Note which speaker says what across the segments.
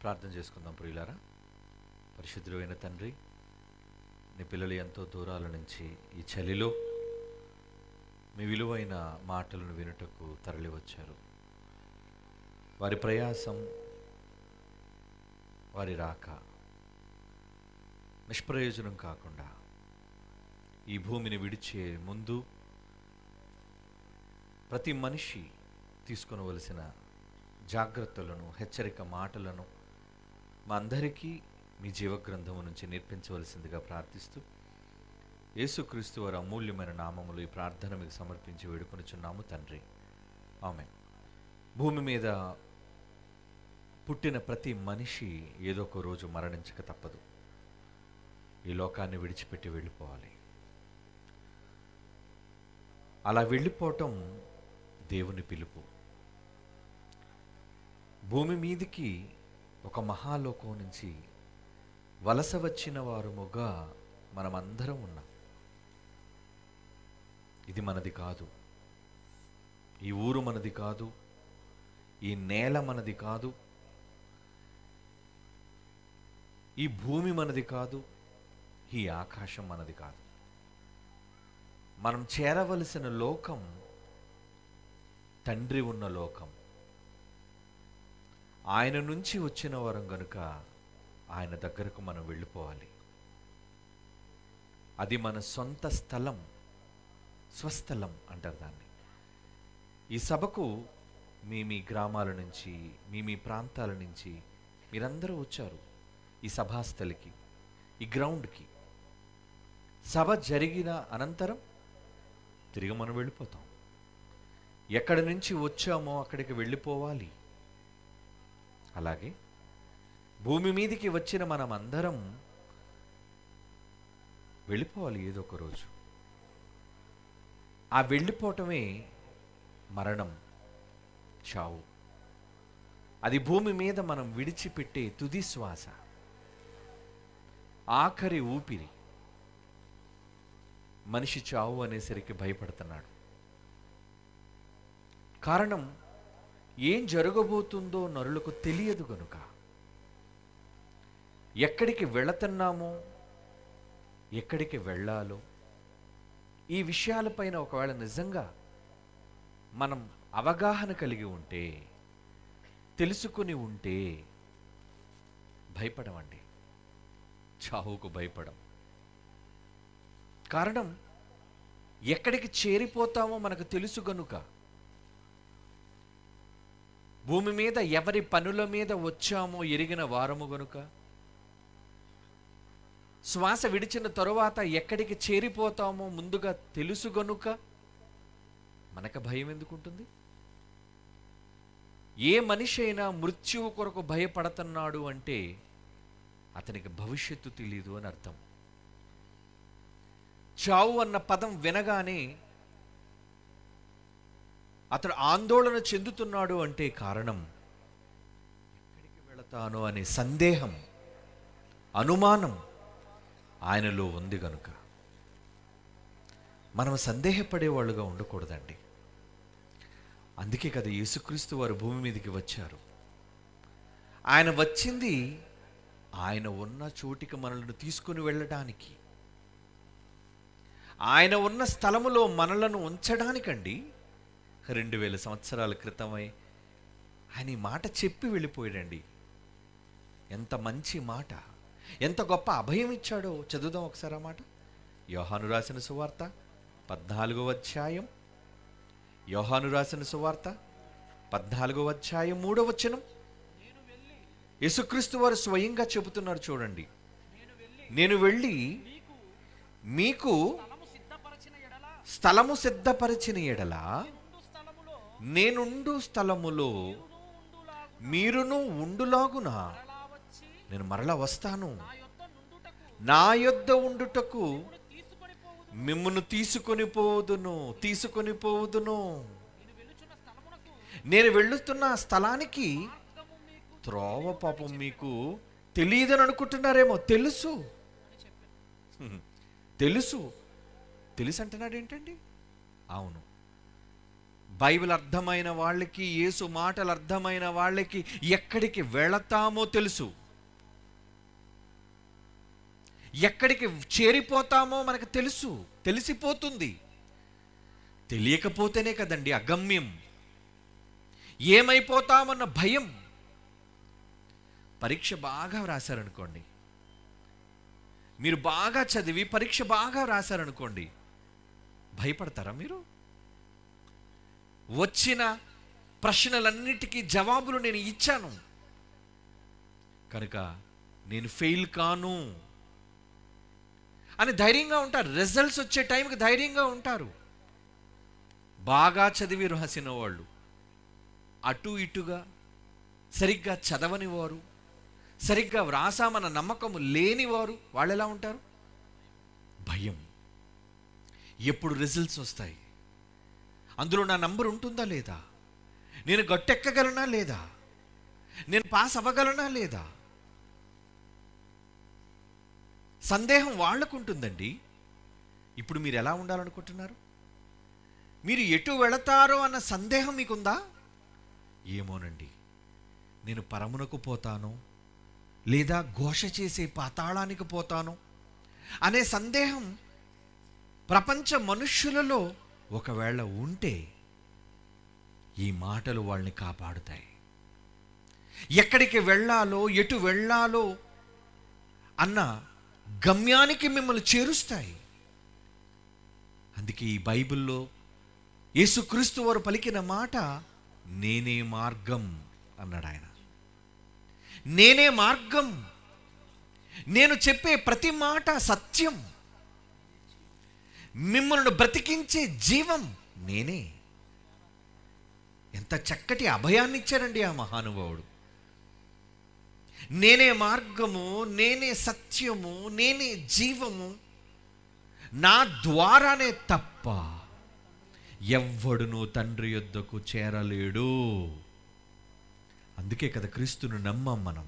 Speaker 1: ప్రార్థన చేసుకుందాం ప్రియులారా. పరిశుద్ధుడైన తండ్రి, నీ పిల్లలు ఎంతో దూరాల నుంచి ఈ చలిలో మీ విలువైన మాటలను వినుటకు తరలి వచ్చారు. వారి ప్రయాసం, వారి రాక నిష్ప్రయోజనం కాకుండా ఈ భూమిని విడిచే ముందు ప్రతి మనిషి తీసుకొనవలసిన జాగ్రత్తలను, హెచ్చరిక మాటలను మా అందరికీ మీ జీవగ్రంథము నుంచి నేర్పించవలసిందిగా ప్రార్థిస్తూ యేసుక్రీస్తు వారి అమూల్యమైన నామములు ఈ ప్రార్థన మీకు సమర్పించి వేడుకొనుచున్నాము తండ్రి, ఆమేన్. భూమి మీద పుట్టిన ప్రతి మనిషి ఏదో ఒక రోజు మరణించక తప్పదు. ఈ లోకాన్ని విడిచిపెట్టి వెళ్ళిపోవాలి. అలా వెళ్ళిపోవటం దేవుని పిలుపు. భూమి మీదికి ఒక మహాలోకం నుంచి వలస వచ్చిన వారముగా మనమందరం ఉన్నాం. ఇది మనది కాదు, ఈ ఊరు మనది కాదు, ఈ నేల మనది కాదు, ఈ భూమి మనది కాదు, ఈ ఆకాశం మనది కాదు. మనం చేరవలసిన లోకం తండ్రి ఉన్న లోకం. ఆయన నుంచి వచ్చిన వరం గనుక ఆయన దగ్గరకు మనం వెళ్ళిపోవాలి. అది మన సొంత స్థలం, స్వస్థలం అంటారు దాన్ని. ఈ సభకు మీ గ్రామాల నుంచి, మీ ప్రాంతాల నుంచి మీరందరూ వచ్చారు ఈ సభాస్థలికి, ఈ గ్రౌండ్కి. సభ జరిగిన అనంతరం తిరిగి మనం వెళ్ళిపోతాం. ఎక్కడి నుంచి వచ్చామో అక్కడికి వెళ్ళిపోవాలి. అలాగే భూమి మీదికి వచ్చిన మనం అందరం వెళ్ళిపోవాలి ఏదో ఒక రోజు. ఆ వెళ్ళిపోవటమే మరణం, చావు. అది భూమి మీద మనం విడిచిపెట్టే తుది శ్వాస, ఆఖరి ఊపిరి. మనిషి చావు అనేసరికి భయపడుతున్నాడు. కారణం, ఏం జరగబోతుందో నరులకు తెలియదు గనుక. ఎక్కడికి వెళుతున్నామో, ఎక్కడికి వెళ్ళాలో, ఈ విషయాలపైన ఒకవేళ నిజంగా మనం అవగాహన కలిగి ఉంటే, తెలుసుకుని ఉంటే భయపడమండి, చావుకు భయపడం. కారణం, ఎక్కడికి చేరిపోతామో మనకు తెలుసు గనుక. భూమి మీద ఎవరి పనుల మీద వచ్చామో ఎరిగిన వారము గనుక, శ్వాస విడిచిన తరువాత ఎక్కడికి చేరిపోతామో ముందుగా తెలుసు గనుక మనకు భయం ఎందుకుంటుంది? ఏ మనిషి అయినా మృత్యువు కొరకు భయపడుతున్నాడు అంటే అతనికి భవిష్యత్తు తెలియదు అని అర్థం. చావు అన్న పదం వినగానే అతడు ఆందోళన చెందుతున్నాడు అంటే కారణం, ఎక్కడికి వెళతాను అనే సందేహం, అనుమానం ఆయనలో ఉంది గనుక. మనం సందేహపడేవాళ్ళుగా ఉండకూడదండి. అందుకే కదా యేసుక్రీస్తు వారు భూమి మీదకి వచ్చారు. ఆయన వచ్చింది ఆయన ఉన్న చోటికి మనల్ని తీసుకుని వెళ్ళడానికి, ఆయన ఉన్న స్థలములో మనలను ఉంచడానికండి. 2000 సంవత్సరాల క్రితమై ఆయన ఈ మాట చెప్పి వెళ్ళిపోయాడండి. ఎంత మంచి మాట, ఎంత గొప్ప అభయం ఇచ్చాడో చదువుదాం ఒకసారి ఆ మాట. యోహాను రాసిన సువార్త 14వ అధ్యాయం, యోహాను రాసిన సువార్త 14వ అధ్యాయం 3వ వచనం. యేసుక్రీస్తు వారు స్వయంగా చెబుతున్నారు చూడండి. నేను వెళ్ళి మీకు స్థలము సిద్ధపరిచిన ఎడల నేనుండు స్థలములో మీరును ఉండులాగున నేను మరలా వస్తాను. నా యొద్ద ఉండుటకు మిమ్మును తీసుకొని పోవుదును. నేను వెళ్ళుతున్న స్థలానికి త్రోవ పాపం మీకు తెలియదని అనుకుంటున్నారేమో. తెలుసు అంటున్నాడు ఏంటండి? అవును, బైబిల్ అర్థమైన వాళ్ళకి, యేసు మాటలు అర్థమైన వాళ్ళకి ఎక్కడికి వెళతామో తెలుసు, ఎక్కడికి చేరిపోతామో మనకు తెలుసు, తెలిసిపోతుంది. తెలియకపోతేనే కదండి అగమ్యం, ఏమైపోతామన్న భయం. పరీక్ష బాగా వ్రాసారనుకోండి, మీరు బాగా చదివి పరీక్ష బాగా వ్రాసారనుకోండి, భయపడతారా మీరు? వచ్చిన ప్రశ్నలన్నిటికీ జవాబులు నేను ఇచ్చాను కనుక నేను ఫెయిల్ కాను అని ధైర్యంగా ఉంటారు. రిజల్ట్స్ వచ్చే టైంకి ధైర్యంగా ఉంటారు. బాగా చదివి రాసిన వాళ్ళు, అటు ఇటుగా సరిగ్గా చదవని వారు, సరిగ్గా వ్రాసామన్న నమ్మకం లేనివారు, వాళ్ళు ఎలా ఉంటారు? భయం. ఎప్పుడు రిజల్ట్స్ వస్తాయి, అందులో నా నంబర్ ఉంటుందా లేదా, నేను గట్టెక్కగలనా లేదా, నేను పాస్ అవ్వగలనా లేదా, సందేహం వాళ్ళకు ఉంటుందండి. ఇప్పుడు మీరు ఎలా ఉండాలనుకుంటున్నారు? మీరు ఎటు వెళతారో అన్న సందేహం మీకుందా? ఏమోనండి, నేను పరమునకు పోతాను లేదా ఘోష చేసే పాతాళానికి పోతాను అనే సందేహం ప్రపంచ మనుష్యులలో ఒకవేళ ఉంటే ఈ మాటలు వాళ్ళని కాపాడుతాయి. ఎక్కడికి వెళ్ళాలో, ఎటు వెళ్ళాలో అన్న గమ్యానికి మిమ్మల్ని చేరుస్తాయి. అందుకే ఈ బైబిల్లో యేసుక్రీస్తు వారు పలికిన మాట నేనే మార్గం అన్నాడు ఆయన. నేనే మార్గం, నేను చెప్పే ప్రతి మాట సత్యం, మిమ్మల్ని బ్రతికించే జీవం నేనే. ఎంత చక్కటి అభయాన్ని ఇచ్చారండి ఆ మహానుభావుడు. నేనే మార్గము, నేనే సత్యము, నేనే జీవము, నా ద్వారానే తప్ప ఎవ్వడును తండ్రి యొద్దకు చేరలేడు. అందుకే కదా క్రీస్తును నమ్మం మనం.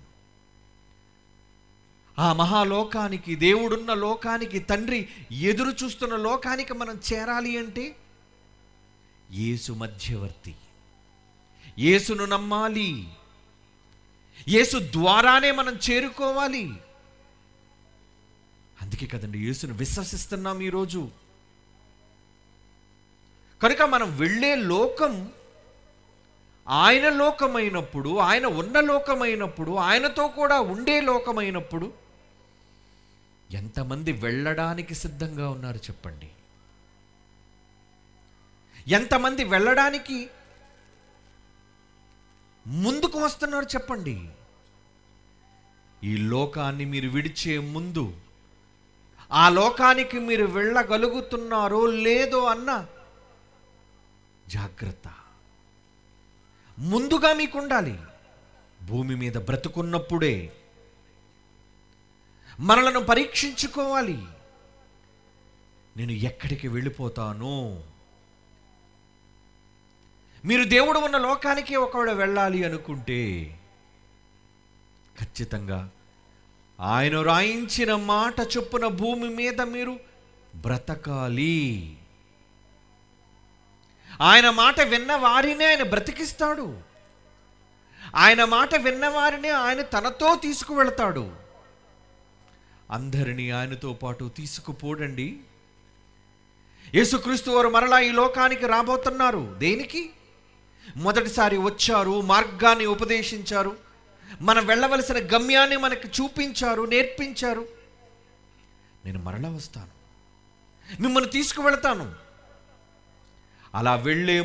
Speaker 1: ఆ మహాలోకానికి, దేవుడున్న లోకానికి, తండ్రి ఎదురు చూస్తున్న లోకానికి మనం చేరాలి అంటే యేసు మధ్యవర్తి, యేసును నమ్మాలి, యేసు ద్వారానే మనం చేరుకోవాలి. అందుకే కదండి యేసును విశ్వసిస్తున్నాం ఈరోజు. కనుక మనం వెళ్ళే లోకం ఆయన లోకమైనప్పుడు, ఆయన ఉన్న లోకమైనప్పుడు, ఆయనతో కూడా ఉండే లోకమైనప్పుడు ఎంతమంది వెళ్ళడానికి సిద్ధంగా ఉన్నారు చెప్పండి? ఎంతమంది వెళ్ళడానికి ముందుకు వస్తున్నారు చెప్పండి? ఈ లోకాన్ని మీరు విడిచే ముందు ఆ లోకానికి మీరు వెళ్ళగలుగుతున్నారో లేదో అన్న జాగ్రత్త ముందుగా మీకు ఉండాలి. భూమి మీద బ్రతుకున్నప్పుడే మనలను పరీక్షించుకోవాలి. నేను ఎక్కడికి వెళ్ళిపోతాను? మీరు దేవుడు ఉన్న లోకానికి ఒకవేళ వెళ్ళాలి అనుకుంటే ఖచ్చితంగా ఆయన రాయించిన మాట చొప్పున భూమి మీద మీరు బ్రతకాలి. ఆయన మాట విన్న వారినే ఆయన బ్రతికిస్తాడు. ఆయన మాట విన్న వారినే ఆయన తనతో తీసుకువెళతాడు. అందరినీ ఆయనతో పాటు తీసుకుపోడండి. యేసుక్రీస్తు వారు మరలా ఈ లోకానికి రాబోతున్నారు. దేనికి? మొదటిసారి వచ్చారు, మార్గాన్ని ఉపదేశించారు, మనం వెళ్ళవలసిన గమ్యాన్ని మనకు చూపించారు, నేర్పించారు. నేను మరలా వస్తాను, మిమ్మల్ని తీసుకువెళతాను. అలా వెళ్ళే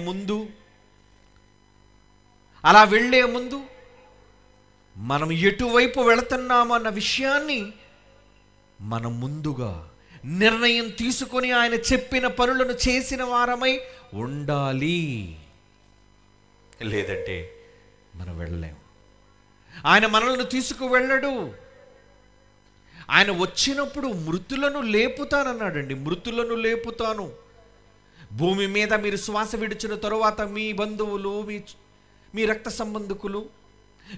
Speaker 1: ముందు మనం ఎటువైపు వెళుతున్నామన్న విషయాన్ని మనం ముందుగా నిర్ణయం తీసుకొని ఆయన చెప్పిన పనులను చేసిన వారమై ఉండాలి. లేదంటే మనం వెళ్ళలేము. ఆయన మనల్ని తీసుకువెళ్ళడు. ఆయన వచ్చినప్పుడు మృతులను లేపుతానన్నాడండి. మృతులను లేపుతాను. భూమి మీద మీరు శ్వాస విడిచిన తరువాత మీ బంధువులు, మీ రక్త సంబంధికులు,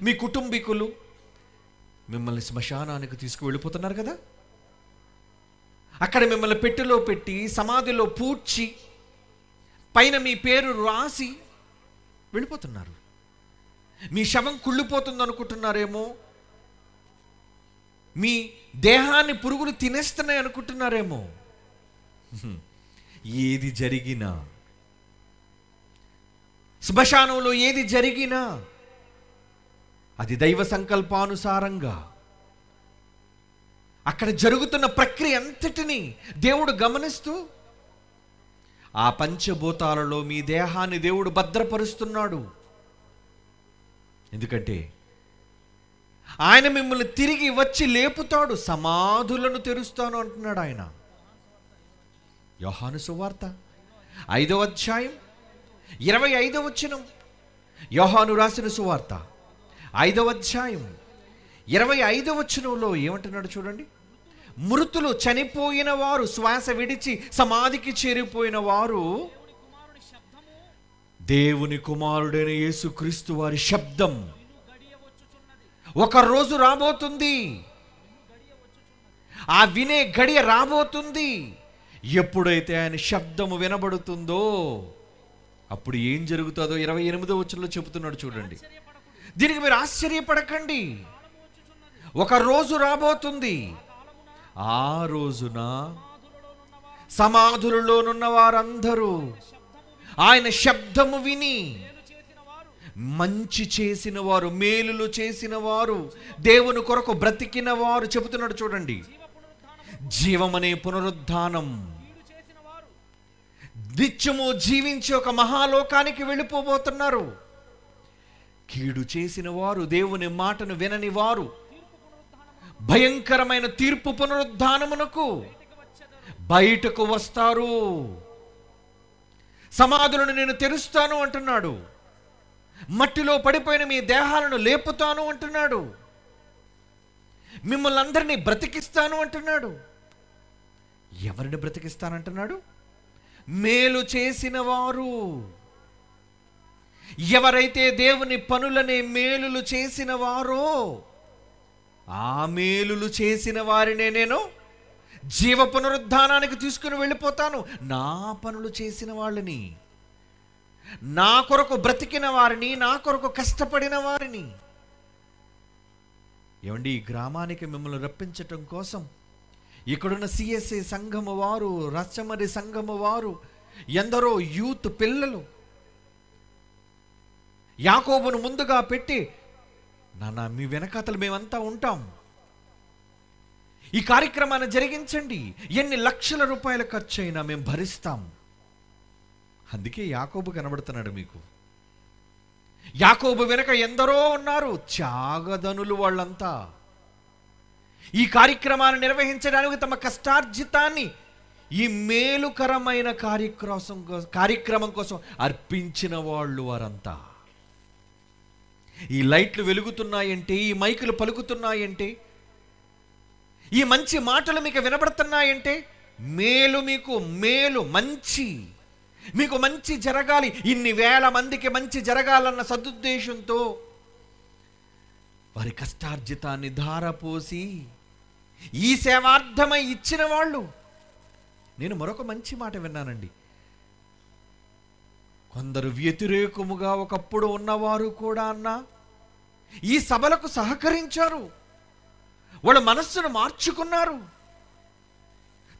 Speaker 1: మీ కుటుంబీకులు మిమ్మల్ని శ్మశానానికి తీసుకువెళ్ళిపోతున్నారు కదా. అక్కడ మిమ్మల్ని పెట్టెలో పెట్టి సమాధిలో పూడ్చి పైన మీ పేరు రాసి వెళ్ళిపోతున్నారు. మీ శవం కుళ్ళిపోతుంది అనుకుంటున్నారేమో, మీ దేహాన్ని పురుగులు తినేస్తున్నాయి అనుకుంటున్నారేమో. ఏది జరిగినా, శ్మశానంలో ఏది జరిగినా అది దైవ సంకల్పానుసారంగా అక్కడ జరుగుతున్న ప్రక్రియ అంతటిని దేవుడు గమనిస్తూ ఆ పంచభూతాలలో మీ దేహాన్ని దేవుడు భద్రపరుస్తున్నాడు. ఎందుకంటే ఆయన మిమ్మల్ని తిరిగి వచ్చి లేపుతాడు, సమాధులను తెరుస్తాను అంటున్నాడు ఆయన. యోహాను సువార్త 5వ అధ్యాయం 25వ వచనం. యోహాను రాసిన సువార్త 5వ అధ్యాయం 25వ వచనంలో ఏమంటున్నాడు చూడండి. మృతులు, చనిపోయిన వారు, శ్వాస విడిచి సమాధికి చేరిపోయిన వారు దేవుని కుమారుడైన యేసుక్రీస్తు వారి శబ్దం ఒక రోజు రాబోతుంది. ఆ వినే గడియ రాబోతుంది. ఎప్పుడైతే ఆయన శబ్దము వినబడుతుందో అప్పుడు ఏం జరుగుతుందో 28వ వచనంలో చెబుతున్నాడు చూడండి. దీనికి మీరు ఆశ్చర్యపడకండి. ఒక రోజు రాబోతుంది, ఆ రోజున సమాధులలోనున్న వారందరూ ఆయన శబ్దము విని మంచి చేసిన వారు, మేలులు చేసిన వారు, దేవుని కొరకు బ్రతికిన వారు, చెబుతున్నాడు చూడండి, జీవమనే పునరుద్ధానం, నిత్యము జీవించి ఒక మహాలోకానికి వెళ్ళిపోబోతున్నారు. కీడు చేసిన వారు, దేవుని మాటను వినని వారు భయంకరమైన తీర్పు పునరుద్ధానమునకు బయటకు వస్తారు. సమాధులను నేను తెరుస్తాను అంటున్నాడు. మట్టిలో పడిపోయిన మీ దేహాలను లేపుతాను అంటున్నాడు. మిమ్మల్ని అందరినీ బ్రతికిస్తాను అంటున్నాడు. ఎవరిని బ్రతికిస్తానంటున్నాడు? మేలు చేసిన వారు. ఎవరైతే దేవుని పనులనే మేలులు చేసిన వారో ఆ మేలులు చేసిన వారినే నేను జీవ పునరుద్ధానానికి తీసుకుని వెళ్ళిపోతాను. నా పనులు చేసిన వాళ్ళని, నా కొరకు బ్రతికిన వారిని, నా కొరకు కష్టపడిన వారిని. ఏమండి, ఈ గ్రామానికి మిమ్మల్ని రప్పించటం కోసం ఇక్కడున్న సిఎస్ఐ సంఘము వారు, రచ్చమరి సంఘము వారు, ఎందరో యూత్ పిల్లలు యాకోబును ముందుగా పెట్టి, నాన్న మీ వెనకాతలు మేమంతా ఉంటాం, ఈ కార్యక్రమాన్ని జరిగించండి, ఎన్ని లక్షల రూపాయల ఖర్చు అయినా మేము భరిస్తాం. అందుకే యాకోబు కనబడుతున్నాడు మీకు. యాకోబు వెనక ఎందరో ఉన్నారు, త్యాగధనులు వాళ్ళంతా. ఈ కార్యక్రమాన్ని నిర్వహించడానికి తమ కష్టార్జితాన్ని ఈ మేలుకరమైన కార్యక్రమం కోసం అర్పించిన వాళ్ళు వారంతా. ఈ లైట్లు వెలుగుతున్నాయంటే, ఈ మైకులు పలుకుతున్నాయంటే, ఈ మంచి మాటలు మీకు వినబడుతున్నాయంటే మేలు, మీకు మేలు, మంచి, మీకు మంచి జరగాలి, ఇన్ని వేల మందికి మంచి జరగాలన్న సదుద్దేశంతో వారి కష్టార్జితాన్ని ధారపోసి ఈ సేవార్థమై ఇచ్చిన వాళ్ళు. నేను మరొక మంచి మాట విన్నానండి. కొందరు వ్యతిరేకముగా ఒకప్పుడు ఉన్నవారు కూడా అన్నా ఈ సభలకు సహకరించారు, వాళ్ళ మనస్సును మార్చుకున్నారు,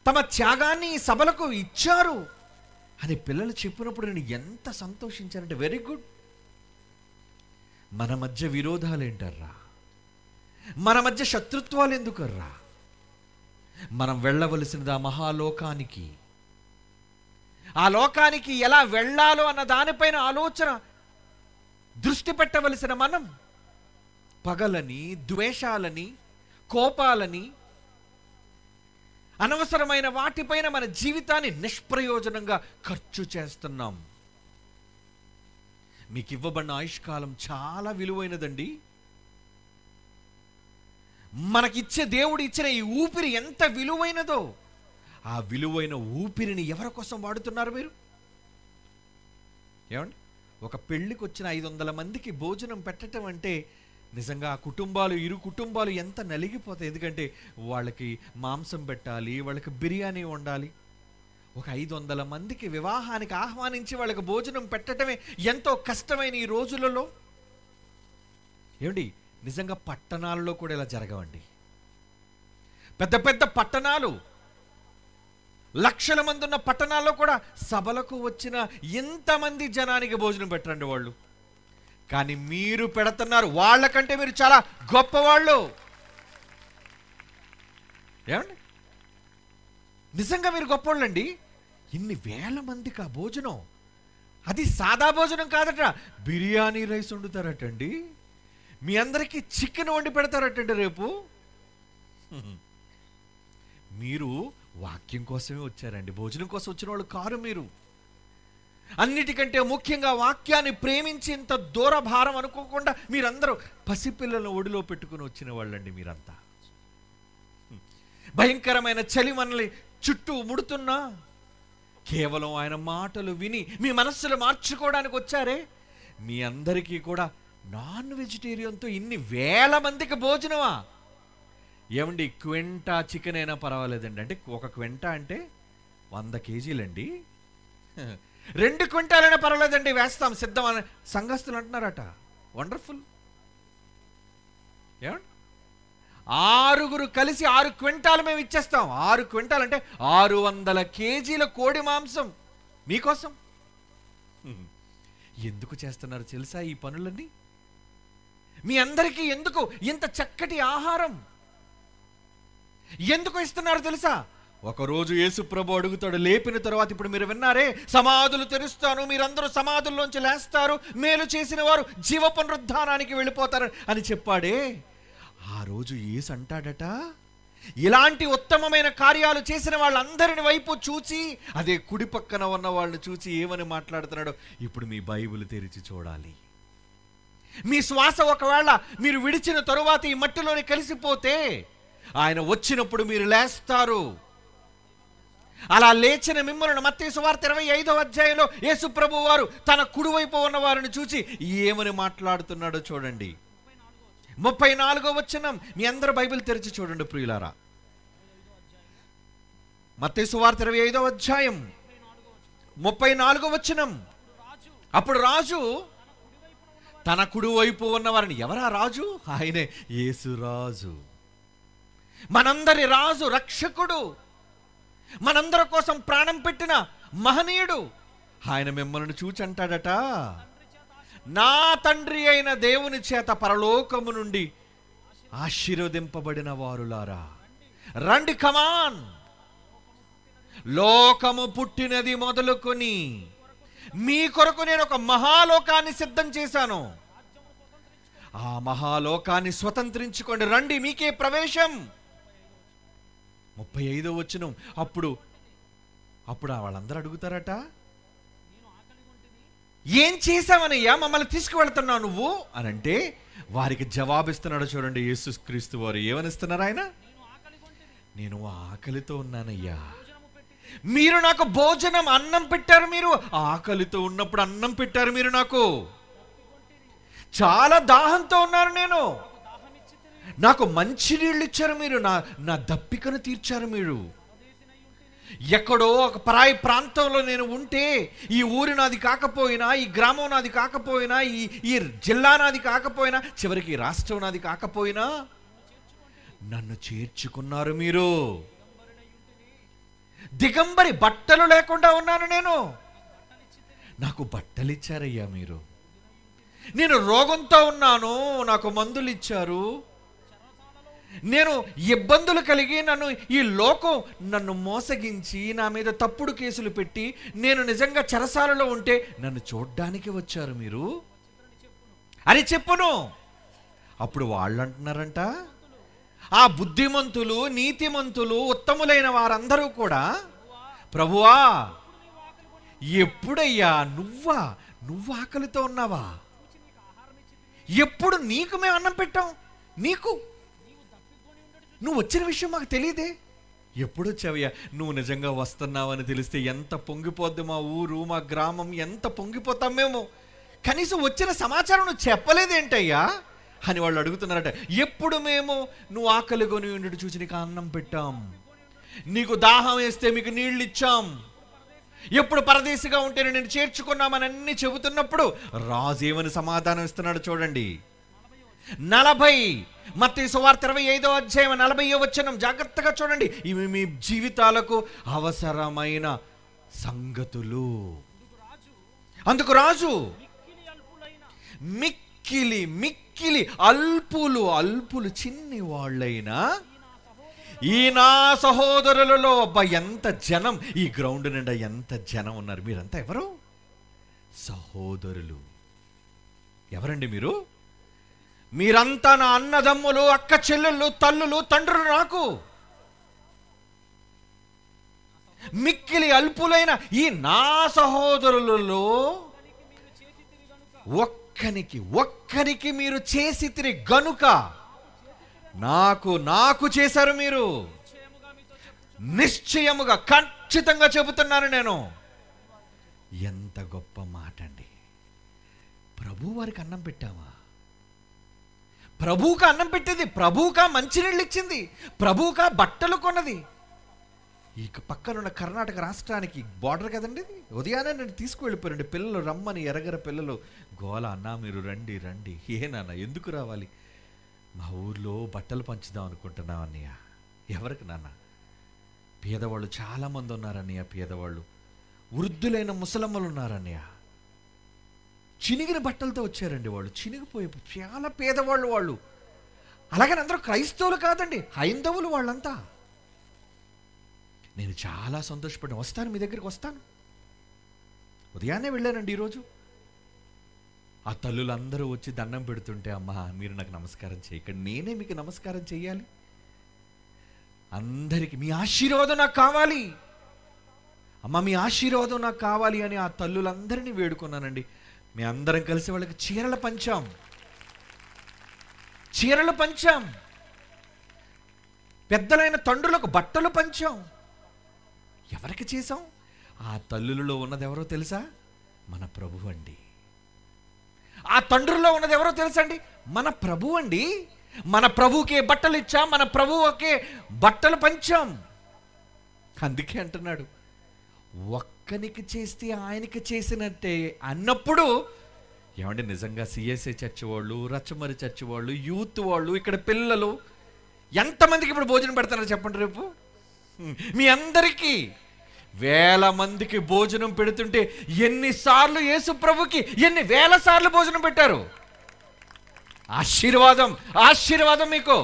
Speaker 1: తమ త్యాగాన్ని ఈ సభలకు ఇచ్చారు అని పిల్లలు చెప్పినప్పుడు నేను ఎంత సంతోషించానంటే, వెరీ గుడ్. మన మధ్య విరోధాలు ఏంటర్రా, మన మధ్య శత్రుత్వాలు ఎందుకర్రా? మనం వెళ్ళవలసినది ఆ మహాలోకానికి. ఆ లోకానికి ఎలా వెళ్ళాలో అన్న దానిపైన ఆలోచన దృష్టి పెట్టవలసిన మనం పగలని, ద్వేషాలని, కోపాలని, అనవసరమైన వాటిపైన మన జీవితాన్ని నిష్ప్రయోజనంగా ఖర్చు చేస్తున్నాం. మీకు ఇవ్వబడిన ఆయుష్కాలం చాలా విలువైనదండి. మనకిచ్చే దేవుడు ఇచ్చిన ఈ ఊపిరి ఎంత విలువైనదో, ఆ విలువైన ఊపిరిని ఎవరి కోసం వాడుతున్నారు మీరు? ఏమండి, ఒక పెళ్ళికి వచ్చిన 500 మందికి భోజనం పెట్టడం అంటే నిజంగా ఆ కుటుంబాలు, ఇరు కుటుంబాలు ఎంత నలిగిపోతాయి. ఎందుకంటే వాళ్ళకి మాంసం పెట్టాలి, వాళ్ళకి బిర్యానీ వండాలి, ఒక 500 మందికి వివాహానికి ఆహ్వానించి వాళ్ళకి భోజనం పెట్టడమే ఎంతో కష్టమైన ఈ రోజులలో ఏమండి, నిజంగా పట్టణాల్లో కూడా ఇలా జరగవండి. పెద్ద పెద్ద పట్టణాలు, లక్షల మంది ఉన్న పట్టణాల్లో కూడా సభలకు వచ్చిన ఇంతమంది జనానికి భోజనం పెట్టరండి వాళ్ళు. కానీ మీరు పెడుతున్నారు. వాళ్ళకంటే మీరు చాలా గొప్పవాళ్ళు. ఏమండి, నిజంగా మీరు గొప్పవాళ్ళండి. ఇన్ని వేల మందికి ఆ భోజనం, అది సాదా భోజనం కాదట, బిర్యానీ రైస్ వండుతారటండి. మీ అందరికీ చికెన్ వండి పెడతారటండి రేపు. మీరు వాక్యం కోసమే వచ్చారండి, భోజనం కోసం వచ్చిన వాళ్ళు కారు మీరు. అన్నిటికంటే ముఖ్యంగా వాక్యాన్ని ప్రేమించి ఇంత దూర భారం అనుకోకుండా మీరందరూ పసిపిల్లలను ఒడిలో పెట్టుకుని వచ్చిన వాళ్ళండి మీరంతా. భయంకరమైన చలి మనల్ని చుట్టూ ముడుతున్నా కేవలం ఆయన మాటలు విని మీ మనస్సులు మార్చుకోవడానికి వచ్చారే. మీ అందరికీ కూడా నాన్ వెజిటేరియన్తో ఇన్ని వేల మందికి భోజనమా? ఏమండి, క్వింటా చికెన్ అయినా పర్వాలేదండి. అంటే ఒక క్వింటా అంటే 100 కేజీలండి. 2 క్వింటాలైనా పర్వాలేదండి, వేస్తాం సిద్ధం అని సంఘస్థులు అంటున్నారట. వండర్ఫుల్. ఏమండి, 6 కలిసి 6 క్వింటాలు మేము ఇచ్చేస్తాం. 6 క్వింటాలు అంటే 600 కేజీల కోడి మాంసం మీకోసం. ఎందుకు చేస్తున్నారు తెలుసా ఈ పనులన్నీ? మీ అందరికీ ఎందుకు ఇంత చక్కటి ఆహారం ఎందుకు ఇస్తున్నారు తెలుసా? ఒకరోజు యేసు ప్రభు అడుగుతాడు, లేపిన తర్వాత, ఇప్పుడు మీరు విన్నారే, సమాధులు తెరుస్తాను, మీరందరూ సమాధుల్లోంచి లేస్తారు, మేలు చేసిన వారు జీవ పునరుద్ధానానికి వెళ్ళిపోతారు అని చెప్పాడే. ఆ రోజు యేసు అంటాడట, ఇలాంటి ఉత్తమమైన కార్యాలు చేసిన వాళ్ళందరిని వైపు చూచి, అదే కుడి పక్కన ఉన్న వాళ్ళని చూచి ఏమని మాట్లాడుతున్నాడో ఇప్పుడు మీ బైబిల్ తెరిచి చూడాలి. మీ శ్వాస ఒకవేళ మీరు విడిచిన తరువాత ఈ మట్టిలోని కలిసిపోతే ఆయన వచ్చినప్పుడు మీరు లేస్తారు. అలా లేచిన మిమ్మల్ని మత్తయి సువార్త 25వ అధ్యాయంలో యేసు ప్రభువు వారు తన కుడివైపు ఉన్న వారిని చూచి ఏమని మాట్లాడుతున్నాడో చూడండి. 34వ వచనం. మీ అందరూ బైబిల్ తెరిచి చూడండి ప్రియులారా. మత్తయి సువార్త 25వ అధ్యాయం 34వ వచనం. అప్పుడు రాజు తన కుడివైపు ఉన్నవారిని, ఎవరా రాజు? ఆయనే యేసు రాజు, మనందరి రాజు, రక్షకుడు, మనందరి కోసం ప్రాణం పెట్టిన మహనీయుడు. ఆయన మిమ్మల్ని చూచి అంటాడట, నా తండ్రి అయిన దేవుని చేత పరలోకము నుండి ఆశీర్వదింపబడిన వారులారా రండి, కమాన్. లోకము పుట్టినది మొదలుకొని మీ కొరకు నేను ఒక మహాలోకాన్ని సిద్ధం చేశాను. ఆ మహాలోకాన్ని స్వతంత్రించుకోండి, రండి, మీకే ప్రవేశం. 35వ వచనం. అప్పుడు వాళ్ళందరూ అడుగుతారట, ఏం చేశావనయ్యా మమ్మల్ని తీసుకువెళ్తున్నావు నువ్వు అని అంటే, వారికి జవాబిస్తున్నాడు చూడండి యేసుక్రీస్తు వారు. ఏమనిస్తున్నారు ఆయన? నేను ఆకలితో ఉన్నానయ్యా, మీరు నాకు భోజనం, అన్నం పెట్టారు. మీరు ఆకలితో ఉన్నప్పుడు అన్నం పెట్టారు మీరు నాకు. చాలా దాహంతో ఉన్నాను నేను, నాకు మంచి నీళ్ళు ఇచ్చారు మీరు, నా దప్పికను తీర్చారు మీరు. ఎక్కడో ఒక పరాయి ప్రాంతంలో నేను ఉంటే, ఈ ఊరి నాది కాకపోయినా, ఈ గ్రామం నాది కాకపోయినా, ఈ జిల్లా నాది కాకపోయినా, చివరికి రాష్ట్రం నాది కాకపోయినా నన్ను చేర్చుకున్నారు మీరు. దిగంబరి, బట్టలు లేకుండా ఉన్నాను నేను, నాకు బట్టలు ఇచ్చారయ్యా మీరు. నేను రోగంతో ఉన్నాను, నాకు మందులు ఇచ్చారు. నేను ఇబ్బందులు కలిగి ఈ లోకం నన్ను మోసగించి నా మీద తప్పుడు కేసులు పెట్టి నేను నిజంగా చెరసాలలో ఉంటే నన్ను చూడ్డానికి వచ్చారు మీరు అని చెప్పును. అప్పుడు వాళ్ళు అంటున్నారంట, ఆ బుద్ధిమంతులు, నీతిమంతులు, ఉత్తములైన వారందరూ కూడా, ప్రభువా ఎప్పుడయ్యా నువ్వు ఆకలితో ఉన్నావా? ఎప్పుడు నీకు మేము అన్నం పెట్టాం? నువ్వు వచ్చిన విషయం మాకు తెలియదే. ఎప్పుడు వచ్చావయ్యా? నువ్వు నిజంగా వస్తున్నావని తెలిస్తే ఎంత పొంగిపోద్ది మా ఊరు, మా గ్రామం, ఎంత పొంగిపోతాం మేము. కనీసం వచ్చిన సమాచారం నువ్వు చెప్పలేదేంటయ్యా అని వాళ్ళు అడుగుతున్నారట. ఎప్పుడు మేము నువ్వు ఆకలి కొని ఉండడు చూసి నీకు అన్నం పెట్టాం, నీకు దాహం వేస్తే మీకు నీళ్ళు ఇచ్చాం, ఎప్పుడు పరదేశిగా ఉంటే నేను చేర్చుకున్నామని అన్ని చెబుతున్నప్పుడు రాజు ఏమని సమాధానం ఇస్తున్నాడు చూడండి. 40 మత్తయి సువార్త 25వ అధ్యాయం 40వ వచనం జాగ్రత్తగా చూడండి. ఇవి మీ జీవితాలకు అవసరమైన సంగతులు. అందుకు రాజు మిక్కిలి మిక్కిలి అల్పులు చిన్ని వాళ్ళైనా ఈ నా సహోదరులలో, అబ్బా ఎంత జనం, ఈ గ్రౌండ్ నిండా ఎంత జనం ఉన్నారు. మీరంతా ఎవరు? సహోదరులు. ఎవరండి మీరు? మీరంతా నా అన్నదమ్ములు, అక్క చెల్లెళ్ళు, తల్లులు, తండ్రులు నాకు. మిక్కిలి అల్పులైన ఈ నా సహోదరులలో ఒక్కనికి మీరు చేసితిరి గనుక నాకు చేశారు మీరు. నిశ్చయముగా ఖచ్చితంగా చెబుతున్నాను నేను. ఎంత గొప్ప మాట అండి. ప్రభు వారికి అన్నం పెట్టావా? ప్రభువుకా అన్నం పెట్టింది, ప్రభువుకా మంచినీళ్ళు ఇచ్చింది, ప్రభువుకా బట్టలు కొన్నది. ఈ పక్కనున్న కర్ణాటక రాష్ట్రానికి బార్డర్ కదండి ఇది. ఉదయాన్నే నేను తీసుకువెళ్ళిపోయారండి. పిల్లలు రమ్మని ఎరగర పిల్లలు గోల, అన్నా మీరు రండి రండి. ఏ నాన్న ఎందుకు రావాలి? మా ఊర్లో బట్టలు పంచుదాం అనుకుంటున్నాం అన్నయ్య. ఎవరికి నాన్న? పేదవాళ్ళు చాలామంది ఉన్నారన్నయ్య. పేదవాళ్ళు, వృద్ధులైన ముసలమ్మలు ఉన్నారన్నయ్య. చినిగిన బట్టలతో వచ్చారండి వాళ్ళు. చినిగిపోయి చాలా పేదవాళ్ళు వాళ్ళు. అలాగని అందరూ క్రైస్తవులు కాదండి, హైందవులు వాళ్ళంతా. నేను చాలా సంతోషపడ్డాను. వస్తాను, మీ దగ్గరికి వస్తాను. ఉదయాన్నే వెళ్ళానండి ఈరోజు. ఆ తల్లులందరూ వచ్చి దండం పెడుతుంటే, అమ్మా మీరు నాకు నమస్కారం చేయకండి, నేనే మీకు నమస్కారం చెయ్యాలి. అందరికీ మీ ఆశీర్వాదం నాకు కావాలి అమ్మ, మీ ఆశీర్వాదం నాకు కావాలి అని ఆ తల్లులందరినీ వేడుకున్నానండి. మీ అందరం కలిసి వాళ్ళకి చీరలు పంచాం. పెద్దలైన తండ్రులకు బట్టలు పంచాం. ఎవరికి చేశాం? ఆ తల్లులలో ఉన్నది ఎవరో తెలుసా? మన ప్రభు అండి. ఆ తండ్రుల్లో ఉన్నది ఎవరో తెలుసా అండి? మన ప్రభు అండి. మన ప్రభువుకే బట్టలు ఇచ్చాం, మన ప్రభువుకే బట్టలు పంచాం. అందుకే అంటున్నాడు, ఒక్కనికి చేస్తే ఆయనకి చేసినట్టే అన్నప్పుడు. ఏమంటే నిజంగా సిఎస్ఐ చర్చ్ వాళ్ళు, రచ్చమరి చర్చ్ వాళ్ళు, యూత్ వాళ్ళు, ఇక్కడ పిల్లలు ఎంతమందికి ఇప్పుడు భోజనం పెడతారో చెప్పండి. రేపు మీ అందరికీ వేల మందికి భోజనం పెడుతుంటే ఎన్నిసార్లు యేసు ప్రభుకి ఎన్ని వేల సార్లు భోజనం పెట్టారు. ఆశీర్వాదం మీకు.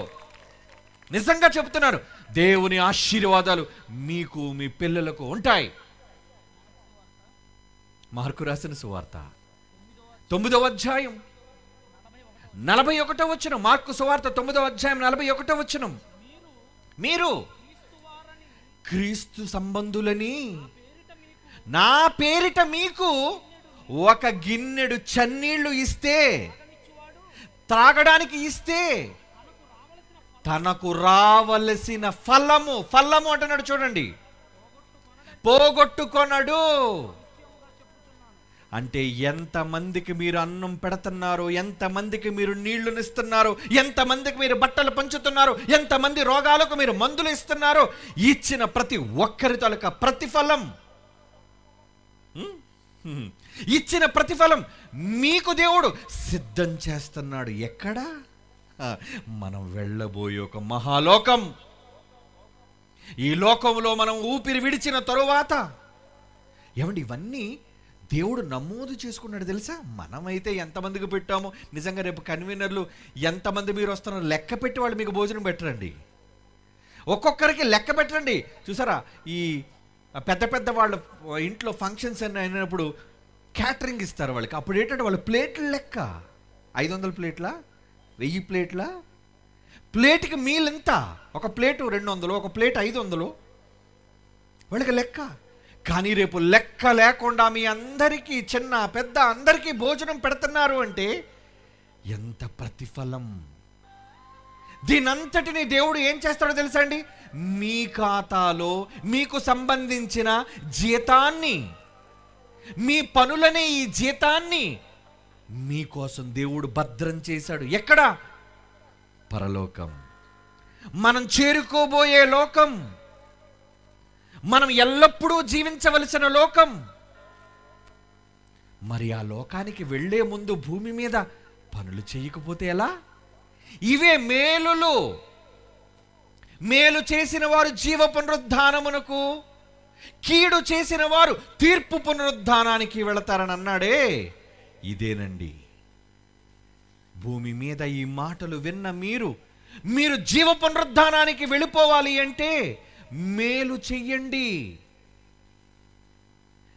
Speaker 1: నిజంగా చెప్తున్నారు, దేవుని ఆశీర్వాదాలు మీకు మీ పిల్లలకు ఉంటాయి. మార్కు రాసిన సువార్త 9వ అధ్యాయం 41వ వచనం. మార్కు సువార్త 9వ అధ్యాయం 41వ వచనం. మీరు క్రీస్తు సంబంధులని నా పేరిట మీకు ఒక గిన్నెడు చన్నీళ్లు ఇస్తే, త్రాగడానికి ఇస్తే, తనకు రావలసిన ఫలము అంటున్నాడు చూడండి, పోగొట్టుకొనడు. అంటే ఎంతమందికి మీరు అన్నం పెడుతున్నారు, ఎంతమందికి మీరు నీళ్లునిస్తున్నారు, ఎంతమందికి మీరు బట్టలు పంచుతున్నారు, ఎంతమంది రోగాలకు మీరు మందులు ఇస్తున్నారు, ఇచ్చిన ప్రతి ఒక్కరి తాలూకా ప్రతిఫలం, ఇచ్చిన ప్రతిఫలం మీకు దేవుడు సిద్ధం చేస్తున్నాడు. ఎక్కడా? మనం వెళ్ళబోయే ఒక మహాలోకం. ఈ లోకంలో మనం ఊపిరి విడిచిన తరువాత ఏమండి ఇవన్నీ దేవుడు నమోదు చేసుకున్నాడు తెలుసా? మనమైతే ఎంతమందికి పెట్టామో. నిజంగా రేపు కన్వీనర్లు ఎంతమంది మీరు వస్తున్నారో లెక్క పెట్టి వాళ్ళు మీకు భోజనం పెట్టరండి. ఒక్కొక్కరికి లెక్క పెట్టండి. చూసారా, ఈ పెద్ద వాళ్ళ ఇంట్లో ఫంక్షన్స్ అన్నీ అయినప్పుడు క్యాటరింగ్ ఇస్తారు వాళ్ళకి. అప్పుడు ఏంటంటే వాళ్ళ ప్లేట్ల లెక్క 500 ప్లేట్లా, 1000 ప్లేట్లా, ప్లేట్కి మీల్ ఎంత? ఒక ప్లేటు 200, ఒక ప్లేట్ 500, వాళ్ళకి లెక్క. కానీ రేపు లెక్క లేకుండా మీ అందరికీ, చిన్న పెద్ద అందరికీ భోజనం పెడుతున్నారు అంటే ఎంత ప్రతిఫలం. దీనంతటిని దేవుడు ఏం చేస్తాడో తెలుసా అండి? మీ ఖాతాలో మీకు సంబంధించిన జీతాన్ని, మీ పనులనే ఈ జీతాన్ని మీకోసం దేవుడు భద్రం చేశాడు. ఎక్కడ? పరలోకం. మనం చేరుకోబోయే లోకం, మనం ఎల్లప్పుడూ జీవించవలసిన లోకం. మరి ఆ లోకానికి వెళ్లే ముందు భూమి మీద పనులు చేయకపోతే ఎలా? ఇవే మేలులు. మేలు చేసిన వారు జీవ పునరుద్ధానమునకు, కీడు చేసిన వారు తీర్పు పునరుద్ధానానికి వెళతారని అన్నాడే, ఇదేనండి. భూమి మీద ఈ మాటలు విన్న మీరు జీవ పునరుద్ధానానికి వెళ్ళిపోవాలి అంటే మేలు చెయ్యండి.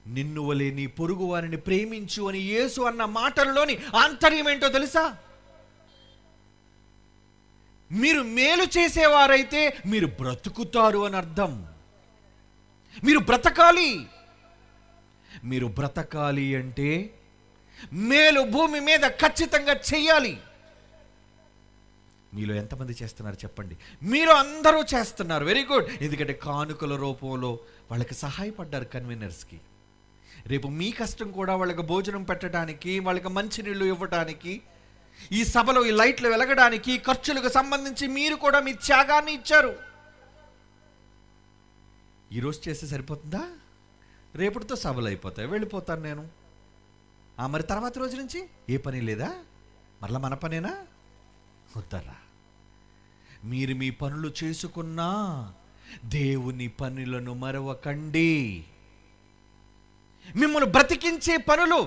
Speaker 1: నిన్ను వలె నీ పొరుగు వారిని ప్రేమించు అని యేసు అన్న మాటల్లోని ఆంతర్యం ఏంటో తెలుసా? మీరు మేలు చేసేవారైతే మీరు బ్రతుకుతారు అని అర్థం. మీరు బ్రతకాలి. మీరు బ్రతకాలి అంటే మేలు భూమి మీద ఖచ్చితంగా చెయ్యాలి. మీలో ఎంతమంది చేస్తున్నారు చెప్పండి? మీరు అందరూ చేస్తున్నారు. Very good. ఎందుకంటే కానుకల రూపంలో వాళ్ళకి సహాయపడ్డారు కన్వీనర్స్కి. రేపు మీ కష్టం కూడా వాళ్ళకి భోజనం పెట్టడానికి, వాళ్ళకి మంచినీళ్ళు ఇవ్వడానికి, ఈ సభలో ఈ లైట్లు వెలగడానికి, ఖర్చులకు సంబంధించి మీరు కూడా మీ త్యాగాన్ని ఇచ్చారు. ఈరోజు చేస్తే సరిపోతుందా? రేపటితో సభలు అయిపోతాయి, వెళ్ళిపోతాను నేను. మరి తర్వాత రోజు నుంచి ఏ పని లేదా? మరలా మన పనేనా? వద్దరా. మీరు మీ పనులు చేసుకున్నా దేవుని పనులను మరవకండి. మిమ్మల్ని బ్రతికించే పనులు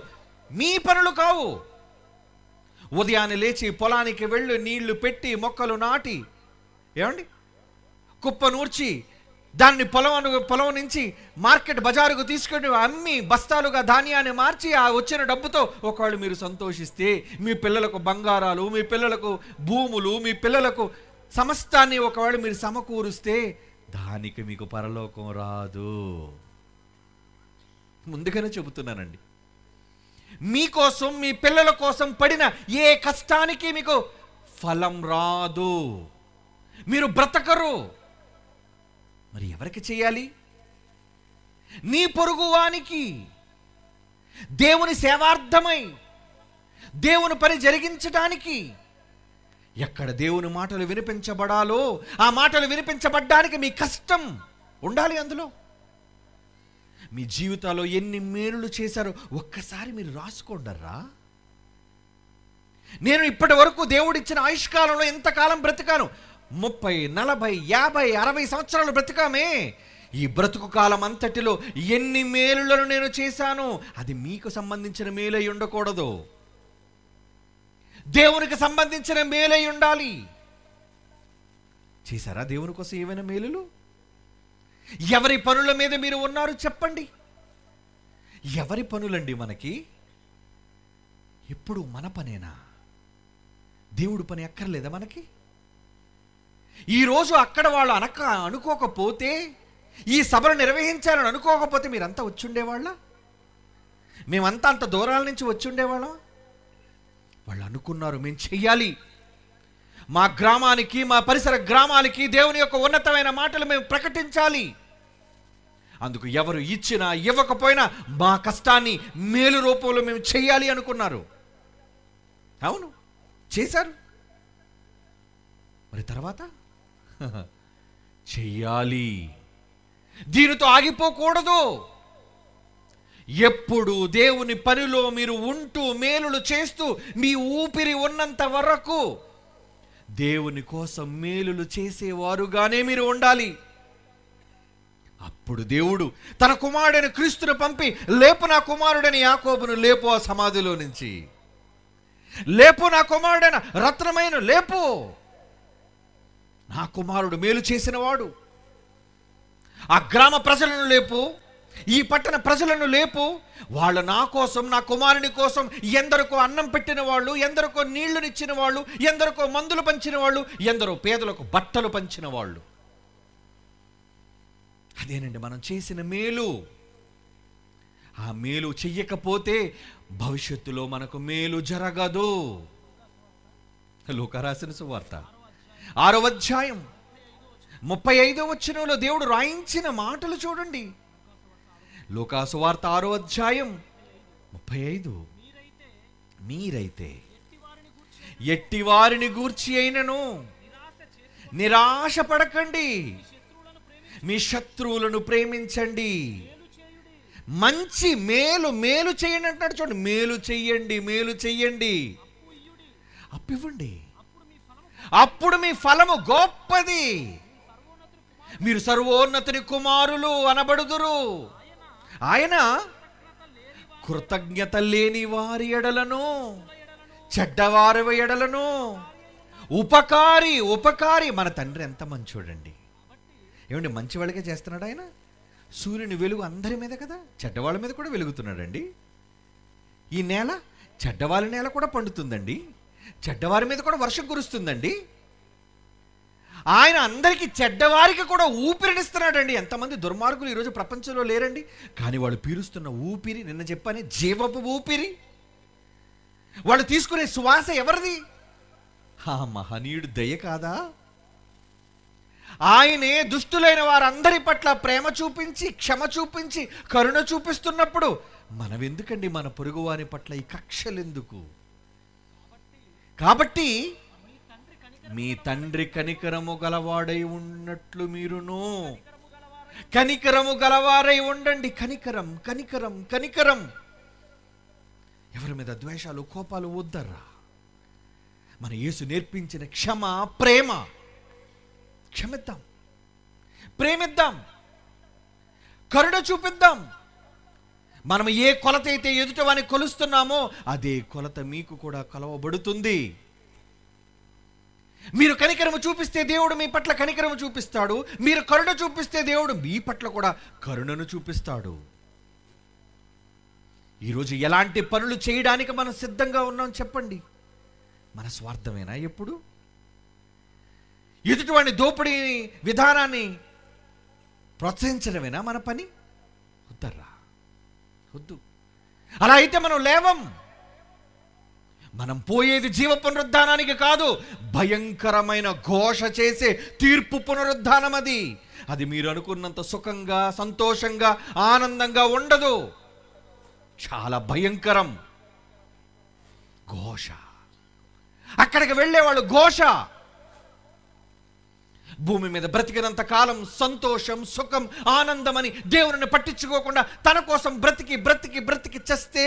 Speaker 1: మీ పనులు కావు. ఉదయాన్నే లేచి పొలానికి వెళ్ళి నీళ్లు పెట్టి మొక్కలు నాటి, ఏమండి, కుప్ప నూర్చి దాన్ని పొలం నుంచి మార్కెట్ బజారుకు తీసుకొని అమ్మి బస్తాలుగా ధాన్యాన్ని మార్చి ఆ వచ్చిన డబ్బుతో ఒకవేళ మీరు సంతోషిస్తే, మీ పిల్లలకు బంగారాలు, మీ పిల్లలకు భూములు, మీ పిల్లలకు సమస్తాన్ని ఒకవేళ మీరు సమకూరుస్తే దానికి మీకు పరలోకం రాదు. ముందుగానే చెబుతున్నానండి. మీకోసం, మీ పిల్లల కోసం పడిన ఏ కష్టానికి మీకు ఫలం రాదు. మీరు బ్రతకరు. మరి ఎవరికి చేయాలి? నీ పొరుగువానికి. దేవుని సేవార్థమై, దేవుని పని జరిగించడానికి. ఎక్కడ దేవుని మాటలు వినిపించబడాలో ఆ మాటలు వినిపించబడ్డానికి మీ కష్టం ఉండాలి. అందులో మీ జీవితాల్లో ఎన్ని మేలులు చేశారో ఒక్కసారి మీరు రాసుకోండర్రా. నేను ఇప్పటి వరకు దేవుడిచ్చిన ఆయుష్కాలంలో ఎంతకాలం బ్రతికాను? 30, 40, 50, 60 సంవత్సరాలు బ్రతికామే. ఈ బ్రతుకు కాలం అంతటిలో ఎన్ని మేలులను నేను చేశాను. అది మీకు సంబంధించిన మేలై ఉండకూడదు, దేవునికి సంబంధించిన మేలై ఉండాలి. చేశారా దేవుని కోసం ఏమైనా మేలులు? ఎవరి పనుల మీద మీరు ఉన్నారు చెప్పండి? ఎవరి పనులండి మనకి? ఎప్పుడు మన పనేనా? దేవుడు పని అక్కర్లేదా మనకి? ఈరోజు అక్కడ వాళ్ళు అనుకోకపోతే, ఈ సభలు నిర్వహించాలని అనుకోకపోతే మీరంతా వచ్చుండేవాళ్ళ? మేమంతా అంత దూరాల నుంచి వచ్చుండేవాళ్ళం? వాళ్ళు అనుకున్నారు మేము చెయ్యాలి, మా గ్రామానికి, మా పరిసర గ్రామాలకి దేవుని యొక్క ఉన్నతమైన మాటలు మేము ప్రకటించాలి. అందుకు ఎవరు ఇచ్చినా ఇవ్వకపోయినా మా కష్టాన్ని మేలు రూపంలో మేము చెయ్యాలి అనుకున్నారు. అవును, చేశారు. మరి తర్వాత చెయ్యాలి. దీనితో ఆగిపోకూడదు. ఎప్పుడు దేవుని పనిలో మీరు ఉంటూ మేలులు చేస్తూ మీ ఊపిరి ఉన్నంత వరకు దేవుని కోసం మేలులు చేసేవారుగానే మీరు ఉండాలి. అప్పుడు దేవుడు తన కుమారుడైన క్రీస్తును పంపి, లేపు నా కుమారుడైన యాకోబును లేపు ఆ సమాధిలో నుంచి, లేపు నా కుమారుడైన రత్నమైన లేపు, నా కుమారుడు మేలు చేసినవాడు. ఆ గ్రామ ప్రజలను లేపు, ఈ పట్టణ ప్రజలను లేపు. వాళ్ళు నా కోసం, నా కుమారుని కోసం ఎందరికో అన్నం పెట్టిన వాళ్ళు, ఎందరికో నీళ్లునిచ్చిన వాళ్ళు, ఎందరికో మందులు పంచిన వాళ్ళు, ఎందరో పేదలకు బట్టలు పంచిన వాళ్ళు. అదేనండి మనం చేసిన మేలు. ఆ మేలు చెయ్యకపోతే భవిష్యత్తులో మనకు మేలు జరగదు. లూకా రాసిన సువార్త 6వ అధ్యాయం 35వ వచనంలో దేవుడు రాయించిన మాటలు చూడండి. లూకా సువార్త 6వ అధ్యాయం 35. మీరైతే ఎట్టివారిని గూర్చి అయినను నిరాశ పడకండి. మీ శత్రువులను ప్రేమించండి, మంచి మేలు మేలు చేయండి అంటున్నాడు. చూడండి, మేలు చెయ్యండి, మేలు చెయ్యండి, అప్పు ఇవ్వండి, అప్పుడు మీ ఫలము గొప్పది, మీరు సర్వోన్నతుని కుమారులు అనబడుదురు. ఆయన కృతజ్ఞత లేని వారి ఎడలను, చెడ్డవారి ఎడలను ఉపకారి ఉపకారి. మన తండ్రి ఎంత మంచోడండి. ఏమండి, మంచి వాళ్ళకే చేస్తున్నాడు ఆయన. సూర్యుని వెలుగు అందరి మీద కదా, చెడ్డవాళ్ళ మీద కూడా వెలుగుతున్నాడండి. ఈ నేల, చెడ్డవాళ్ళ నేల కూడా పండుతుందండి, చెడ్డవారి మీద కూడా వర్షం కురుస్తుందండి. ఆయన అందరికీ, చెడ్డవారికి కూడా ఊపిరినిస్తున్నాడండి. ఎంతమంది దుర్మార్గులు ఈరోజు ప్రపంచంలో లేరండి, కానీ వాళ్ళు పీలుస్తున్న ఊపిరి, నిన్న చెప్పానే, జీవపు ఊపిరి. వాళ్ళు తీసుకునే శ్వాస ఎవరిది? ఆ మహనీయుడు దయ కాదా? ఆయనే దుష్టులైన వారందరి పట్ల ప్రేమ చూపించి, క్షమ చూపించి, కరుణ చూపిస్తున్నప్పుడు మనమెందుకండి మన పొరుగువాని పట్ల ఈ కక్షలెందుకు? కాబట్టి మీ తండ్రి కనికరము గలవాడై ఉన్నట్లు మీరును కనికరము గలవారై ఉండండి. కనికరం, కనికరం, కనికరం. ఎవరి మీద ద్వేషాలు, కోపాలు వద్దర్రా. మన యేసు నేర్పించిన క్షమ, ప్రేమ. క్షమిద్దాం, ప్రేమిద్దాం, కరుణ చూపిద్దాం. మనం ఏ కొలత అయితే ఎదుటవాన్ని కొలుస్తున్నామో అదే కొలత మీకు కూడా కొలవబడుతుంది. మీరు కనికరము చూపిస్తే దేవుడు మీ పట్ల కనికరము చూపిస్తాడు, మీరు కరుణ చూపిస్తే దేవుడు మీ పట్ల కూడా కరుణను చూపిస్తాడు. ఈరోజు ఎలాంటి పనులు చేయడానికి మనం సిద్ధంగా ఉన్నాం చెప్పండి? మన స్వార్థమేనా? ఎప్పుడు ఎదుటివాడిని దోపిడీ విధానాన్ని ప్రోత్సహించడమేనా మన పని? వద్దర్రా, వద్దు. అలా అయితే మనం లేవం. మనం పోయేది జీవ పునరుద్ధానానికి కాదు, భయంకరమైన ఘోష చేసే తీర్పు పునరుద్ధానం. అది మీరు అనుకున్నంత సుఖంగా, సంతోషంగా, ఆనందంగా ఉండదు. చాలా భయంకరం ఘోష. అక్కడికి వెళ్ళేవాళ్ళు ఘోష. భూమి మీద బ్రతికినంత కాలం సంతోషం, సుఖం, ఆనందం అని దేవుని పట్టించుకోకుండా తన కోసం బ్రతికి బ్రతికి బ్రతికి చస్తే,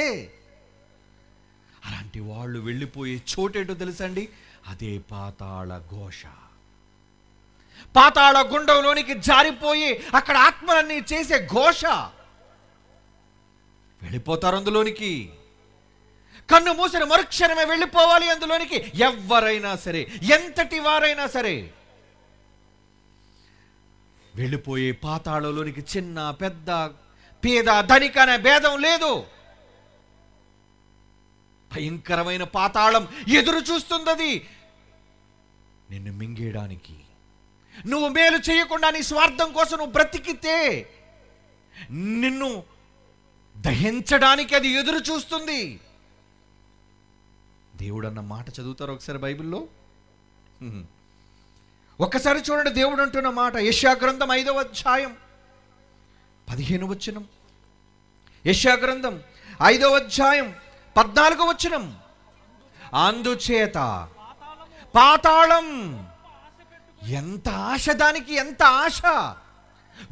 Speaker 1: అలాంటి వాళ్ళు వెళ్ళిపోయే చోటేటో తెలుసండి? అదే పాతాళ ఘోష. పాతాళ గుండంలోనికి జారిపోయి అక్కడ ఆత్మలన్నీ చేసే ఘోష. వెళ్ళిపోతారు అందులోనికి. కన్ను మూసిన మరుక్షణమే వెళ్ళిపోవాలి అందులోనికి. ఎవరైనా సరే, ఎంతటి వారైనా సరే వెళ్ళిపోయే పాతాళలోనికి చిన్న, పెద్ద, పేద, ధనిక అనే భేదం లేదు. భయంకరమైన పాతాళం ఎదురు చూస్తుంది నిన్ను మింగేయడానికి. నువ్వు మేలు చేయకుండా నీ స్వార్థం కోసం నువ్వు బ్రతికితే నిన్ను దహించడానికి అది ఎదురు చూస్తుంది. దేవుడు అన్న మాట చదువుతారు ఒకసారి బైబిల్లో? ఒక్కసారి చూడండి దేవుడు అంటున్న మాట. యెషయా గ్రంథం 5వ అధ్యాయం 15వ వచనం. యెషయా గ్రంథం 5వ అధ్యాయం 14వ వచనం. అందుచేత పాతాళం, ఎంత ఆశ దానికి, ఎంత ఆశ!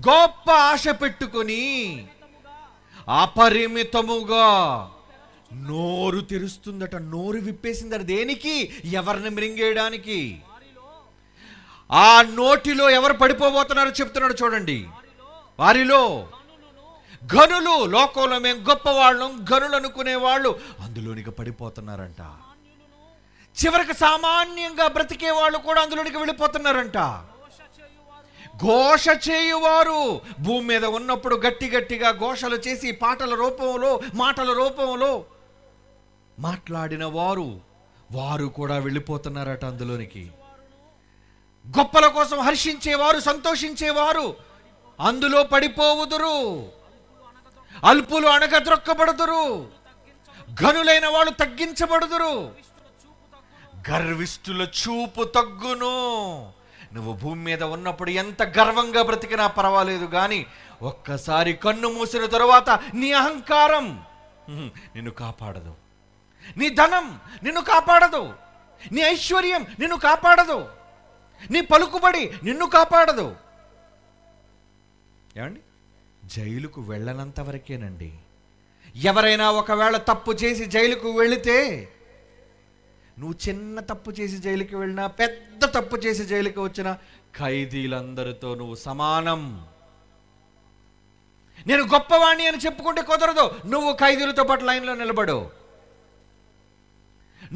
Speaker 1: గొప్ప ఆశ పెట్టుకొని అపరిమితముగా నోరు తెరుస్తుందట. నోరు విప్పేసిందట. దేనికి? ఎవరిని మృంగేయడానికి. ఆ నోటిలో ఎవరు పడిపోబోతున్నారో చెప్తున్నాడు చూడండి. వారిలో గనులు, లోకంలో మేము గొప్పవాళ్ళం, గనులు అనుకునే వాళ్ళు అందులోనికి పడిపోతున్నారంట. చివరికి సామాన్యంగా బ్రతికే వాళ్ళు కూడా అందులోనికి వెళ్ళిపోతున్నారంట. ఘోష చేయువారు భూమి మీద ఉన్నప్పుడు గట్టి గట్టిగా ఘోషలు చేసి పాటల రూపంలో, మాటల రూపంలో మాట్లాడిన వారు కూడా వెళ్ళిపోతున్నారట అందులోనికి. గొప్పల కోసం హర్షించేవారు, సంతోషించేవారు అందులో పడిపోవుదురు. అల్పులు అణగద్రొక్కబడుదురు, ఘనులైన వాళ్ళు తగ్గించబడుదురు, గర్విష్ఠుల చూపు తగ్గును. నువ్వు భూమి మీద ఉన్నప్పుడు ఎంత గర్వంగా బ్రతికినా పర్వాలేదు, కానీ ఒక్కసారి కన్ను మూసిన తరువాత నీ అహంకారం నిన్ను కాపాడదు, నీ ధనం నిన్ను కాపాడదు, నీ ఐశ్వర్యం నిన్ను కాపాడదు, నీ పలుకుబడి నిన్ను కాపాడదు. ఏమండి, జైలుకు వెళ్ళనంత వరకేనండి. ఎవరైనా ఒకవేళ తప్పు చేసి జైలుకు వెళితే, నువ్వు చిన్న తప్పు చేసి జైలుకి వెళ్ళినా, పెద్ద తప్పు చేసి జైలుకి వచ్చినా ఖైదీలందరితో నువ్వు సమానం. నేను గొప్పవాణ్ణి అని చెప్పుకుంటే కుదరదు. నువ్వు ఖైదీలతో పాటు లైన్లో నిలబడు.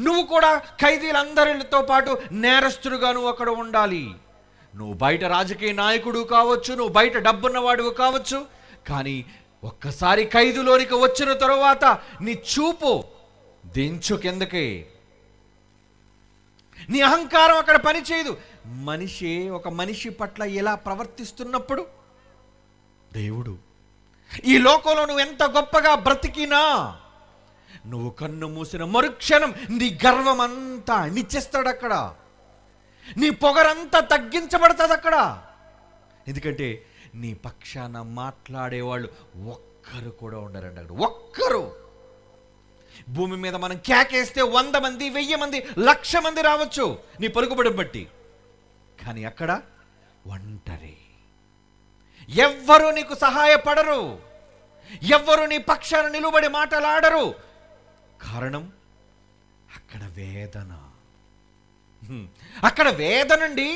Speaker 1: నువ్వు కూడా ఖైదీలందరితో పాటు నేరస్తుడుగా నువ్వు అక్కడ ఉండాలి. నువ్వు బయట రాజకీయ నాయకుడు కావచ్చు, నువ్వు బయట డబ్బున్నవాడు కావచ్చు, కానీ ఒక్కసారి ఖైదులోనికి వచ్చిన తరువాత నీ చూపు దించు కిందకి. నీ అహంకారం అక్కడ పనిచేయదు. ఒక మనిషి పట్ల ఎలా ప్రవర్తిస్తున్నప్పుడు, దేవుడు ఈ లోకంలో నువ్వు ఎంత గొప్పగా బ్రతికినా, నువ్వు కన్ను మూసిన మరుక్షణం నీ గర్వం అంతా నిచ్చేస్తాడు అక్కడ. నీ పొగరంతా తగ్గించబడుతుంది అక్కడ. ఎందుకంటే నీ పక్షాన మాట్లాడేవాళ్ళు ఒక్కరు కూడా ఉండరండి అక్కడ. ఒక్కరు. భూమి మీద మనం కేకేస్తే 100 మంది, 1000 మంది, 1,00,000 మంది రావచ్చు నీ పలుకుబడిని బట్టి. కానీ అక్కడ ఒంటరి. ఎవ్వరూ నీకు సహాయపడరు, ఎవ్వరూ నీ పక్షాన నిలువబడి మాటలాడరు. కారణం అక్కడ వేదన. అక్కడ వేదనండి.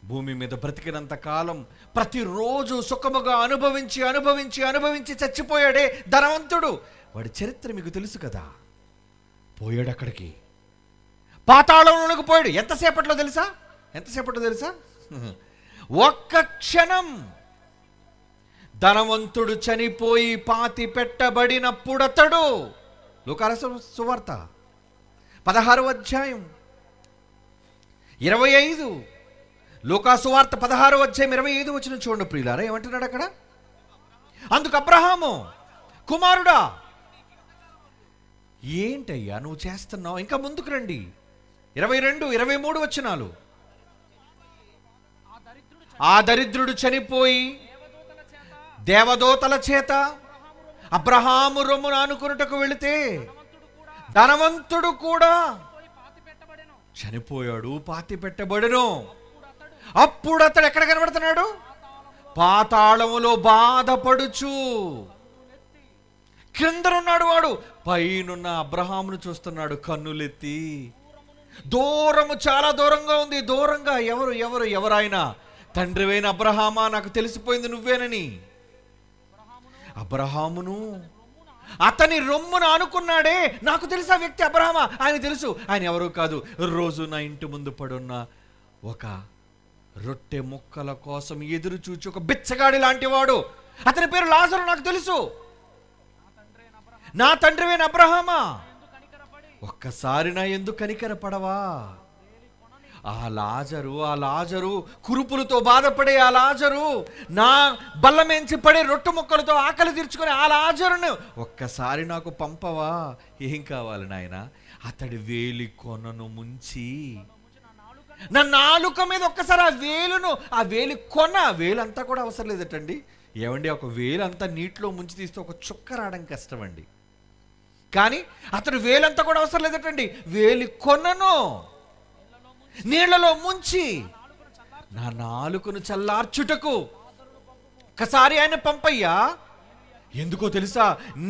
Speaker 1: భూమి మీద బ్రతికినంత కాలం ప్రతిరోజు సుఖముగా అనుభవించి అనుభవించి అనుభవించి చచ్చిపోయాడే ధనవంతుడు. వాడి చరిత్ర మీకు తెలుసు కదా. పోయాడు అక్కడికి, పాతాళంలోకి పోయాడు. ఎంతసేపట్లో తెలుసా? ఒక్క క్షణం. ధనవంతుడు చనిపోయి పాతి పెట్టబడినప్పుడు అతడు, లూకాసు సువార్త 16వ అధ్యాయం 25, లూకాసు వార్త 16వ అధ్యాయం 25 వచనం చూడండి ప్రియులారా. ఏమంటున్నాడు అక్కడ? అందుకు అబ్రహాము, కుమారుడా, ఏంటయ్యా నువ్వు చేస్తున్నావు? ఇంకా ముందుకు రండి. 22, 23 వచనాలు. ఆ దరిద్రుడు చనిపోయి దేవదూతల చేత అబ్రహాము రొమ్మును ఆనుకొనుటకు వెళితే ధనవంతుడు కూడా చనిపోయాడు, పాతి పెట్టబడెను. అప్పుడు అతడు ఎక్కడ కనబడుతున్నాడు? పాతాళములో బాధపడుచు క్రిందనున్నాడు. వాడు పైనున్న అబ్రహామును చూస్తున్నాడు కన్నులెత్తి. దూరము, చాలా దూరంగా ఉంది. దూరంగా ఎవరైనా, తండ్రివైన అబ్రహామా, నాకు తెలిసిపోయింది నువ్వేనని. అబ్రహామును అతని రొమ్మును ఆనుకున్నాడే. నాకు తెలుసు ఆ వ్యక్తి అబ్రహామా, ఆయన తెలుసు. ఆయన ఎవరో కాదు, రోజు నా ఇంటి ముందు పడున్న ఒక రొట్టె ముక్కల కోసం ఎదురు చూచి ఒక బిచ్చగాడి లాంటి వాడు. అతని పేరు లాజరు. నాకు తెలుసు. నా తండ్రివైన అబ్రహామా, ఒక్కసారి నా ఎందుకు కనికరపడవా? ఆ లాజరు కురుపులతో బాధపడే ఆ లాజరు, నా బల్లమేంచి పడే రొట్టె ముక్కలతో ఆకలి తీర్చుకునే ఆ లాజరును ఒక్కసారి నాకు పంపవా? ఏం కావాలి నాయన? అతడి వేలి కొనను ముంచి, నా నాలుక మీద ఒక్కసారి ఆ వేలి కొన, వేలంతా కూడా అవసరం లేదటండి. ఏమండి, ఒక వేలంతా నీటిలో ముంచి తీస్తే ఒక చుక్క రావడం కష్టం అండి. కానీ అతడు వేలంతా కూడా అవసరం లేదటండి. వేలి కొనను నీళ్లలో ముంచి నా నాలుకను చల్లార్చుటకు ఒకసారి ఆయన పంపయ్యా. ఎందుకో తెలుసా?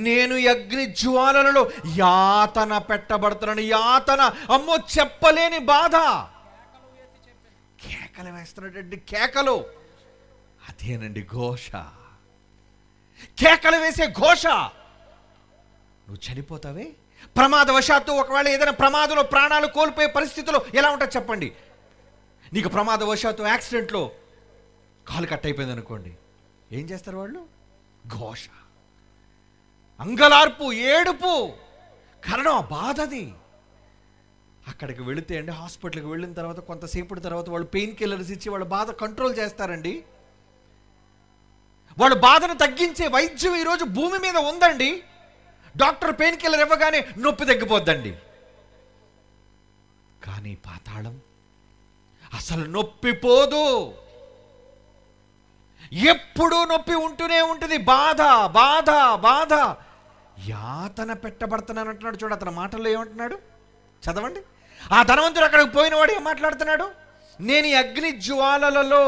Speaker 1: నేను అగ్ని జ్వాలలలో యాతన పెట్టబడుతున్నాను. యాతన, అమ్మో చెప్పలేని బాధ. కేకలు వేస్తున్నాడండి, కేకలు. అదేనండి ఘోష, కేకలు వేసే ఘోష. నువ్వు చనిపోతావే ప్రమాదవశాత్తు. ఒకవేళ ఏదైనా ప్రమాదంలో ప్రాణాలు కోల్పోయే పరిస్థితిలో ఎలా ఉంటుంది చెప్పండి? నీకు ప్రమాదవశాత్తు యాక్సిడెంట్లో కాలు కట్ అయిపోయింది అనుకోండి, ఏం చేస్తారు వాళ్ళు? ఘోష, అంగలార్పు, ఏడుపు, కారణం ఆ బాధది. అక్కడికి వెళితే అండి, హాస్పిటల్కి వెళ్ళిన తర్వాత కొంతసేపటి తర్వాత వాళ్ళు పెయిన్ కిల్లర్స్ ఇచ్చి వాళ్ళ బాధ కంట్రోల్ చేస్తారండి. వాళ్ళ బాధను తగ్గించే వైద్యం ఈరోజు భూమి మీద ఉందండి. డాక్టర్ పెయిన్ కిల్లర్ ఇవ్వగానే నొప్పి తగ్గిపోద్దండి. కానీ పాతాళం అసలు నొప్పి పోదు. ఎప్పుడూ నొప్పి ఉంటూనే ఉంటుంది. బాధ, బాధ, బాధ. యాతన పెట్టబడుతున్నాను అంటున్నాడు. చూడు అతని మాటల్లో ఏమంటున్నాడు, చదవండి. ఆ ధనవంతుడు అక్కడికి పోయిన వాడు ఏం మాట్లాడుతున్నాడు? నేను ఈ అగ్ని జ్వాలలలో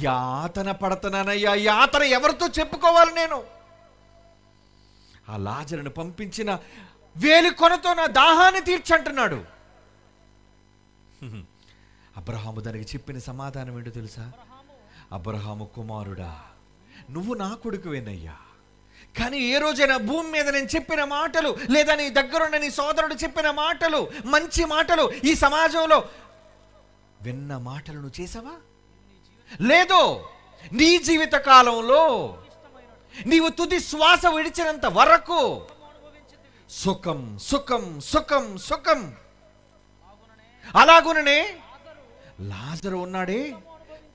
Speaker 1: యాతన పడుతున్నానయ్యా, యాతన ఎవరితో చెప్పుకోవాలి నేను? ఆ లాజరును పంపించిన వేలి కొనతో నా దాహాన్ని తీర్చంటున్నాడు. అబ్రహాము దానికి చెప్పిన సమాధానం ఏంటో తెలుసా? అబ్రహాము కుమారుడా, నువ్వు నా కొడుకువేనయ్యా, కానీ ఏ రోజైనా భూమి మీద నేను చెప్పిన మాటలు, లేదా నీ దగ్గరున్న నీ సోదరుడు చెప్పిన మాటలు, మంచి మాటలు, ఈ సమాజంలో విన్న మాటలు నువ్వు చేసావా? లేదు. నీ జీవిత కాలంలో నీవు తుది శ్వాస విడిచినంత వరకు సుఖం సుఖం సుఖం సుఖం. అలాగుననే లాజరు ఉన్నాడే,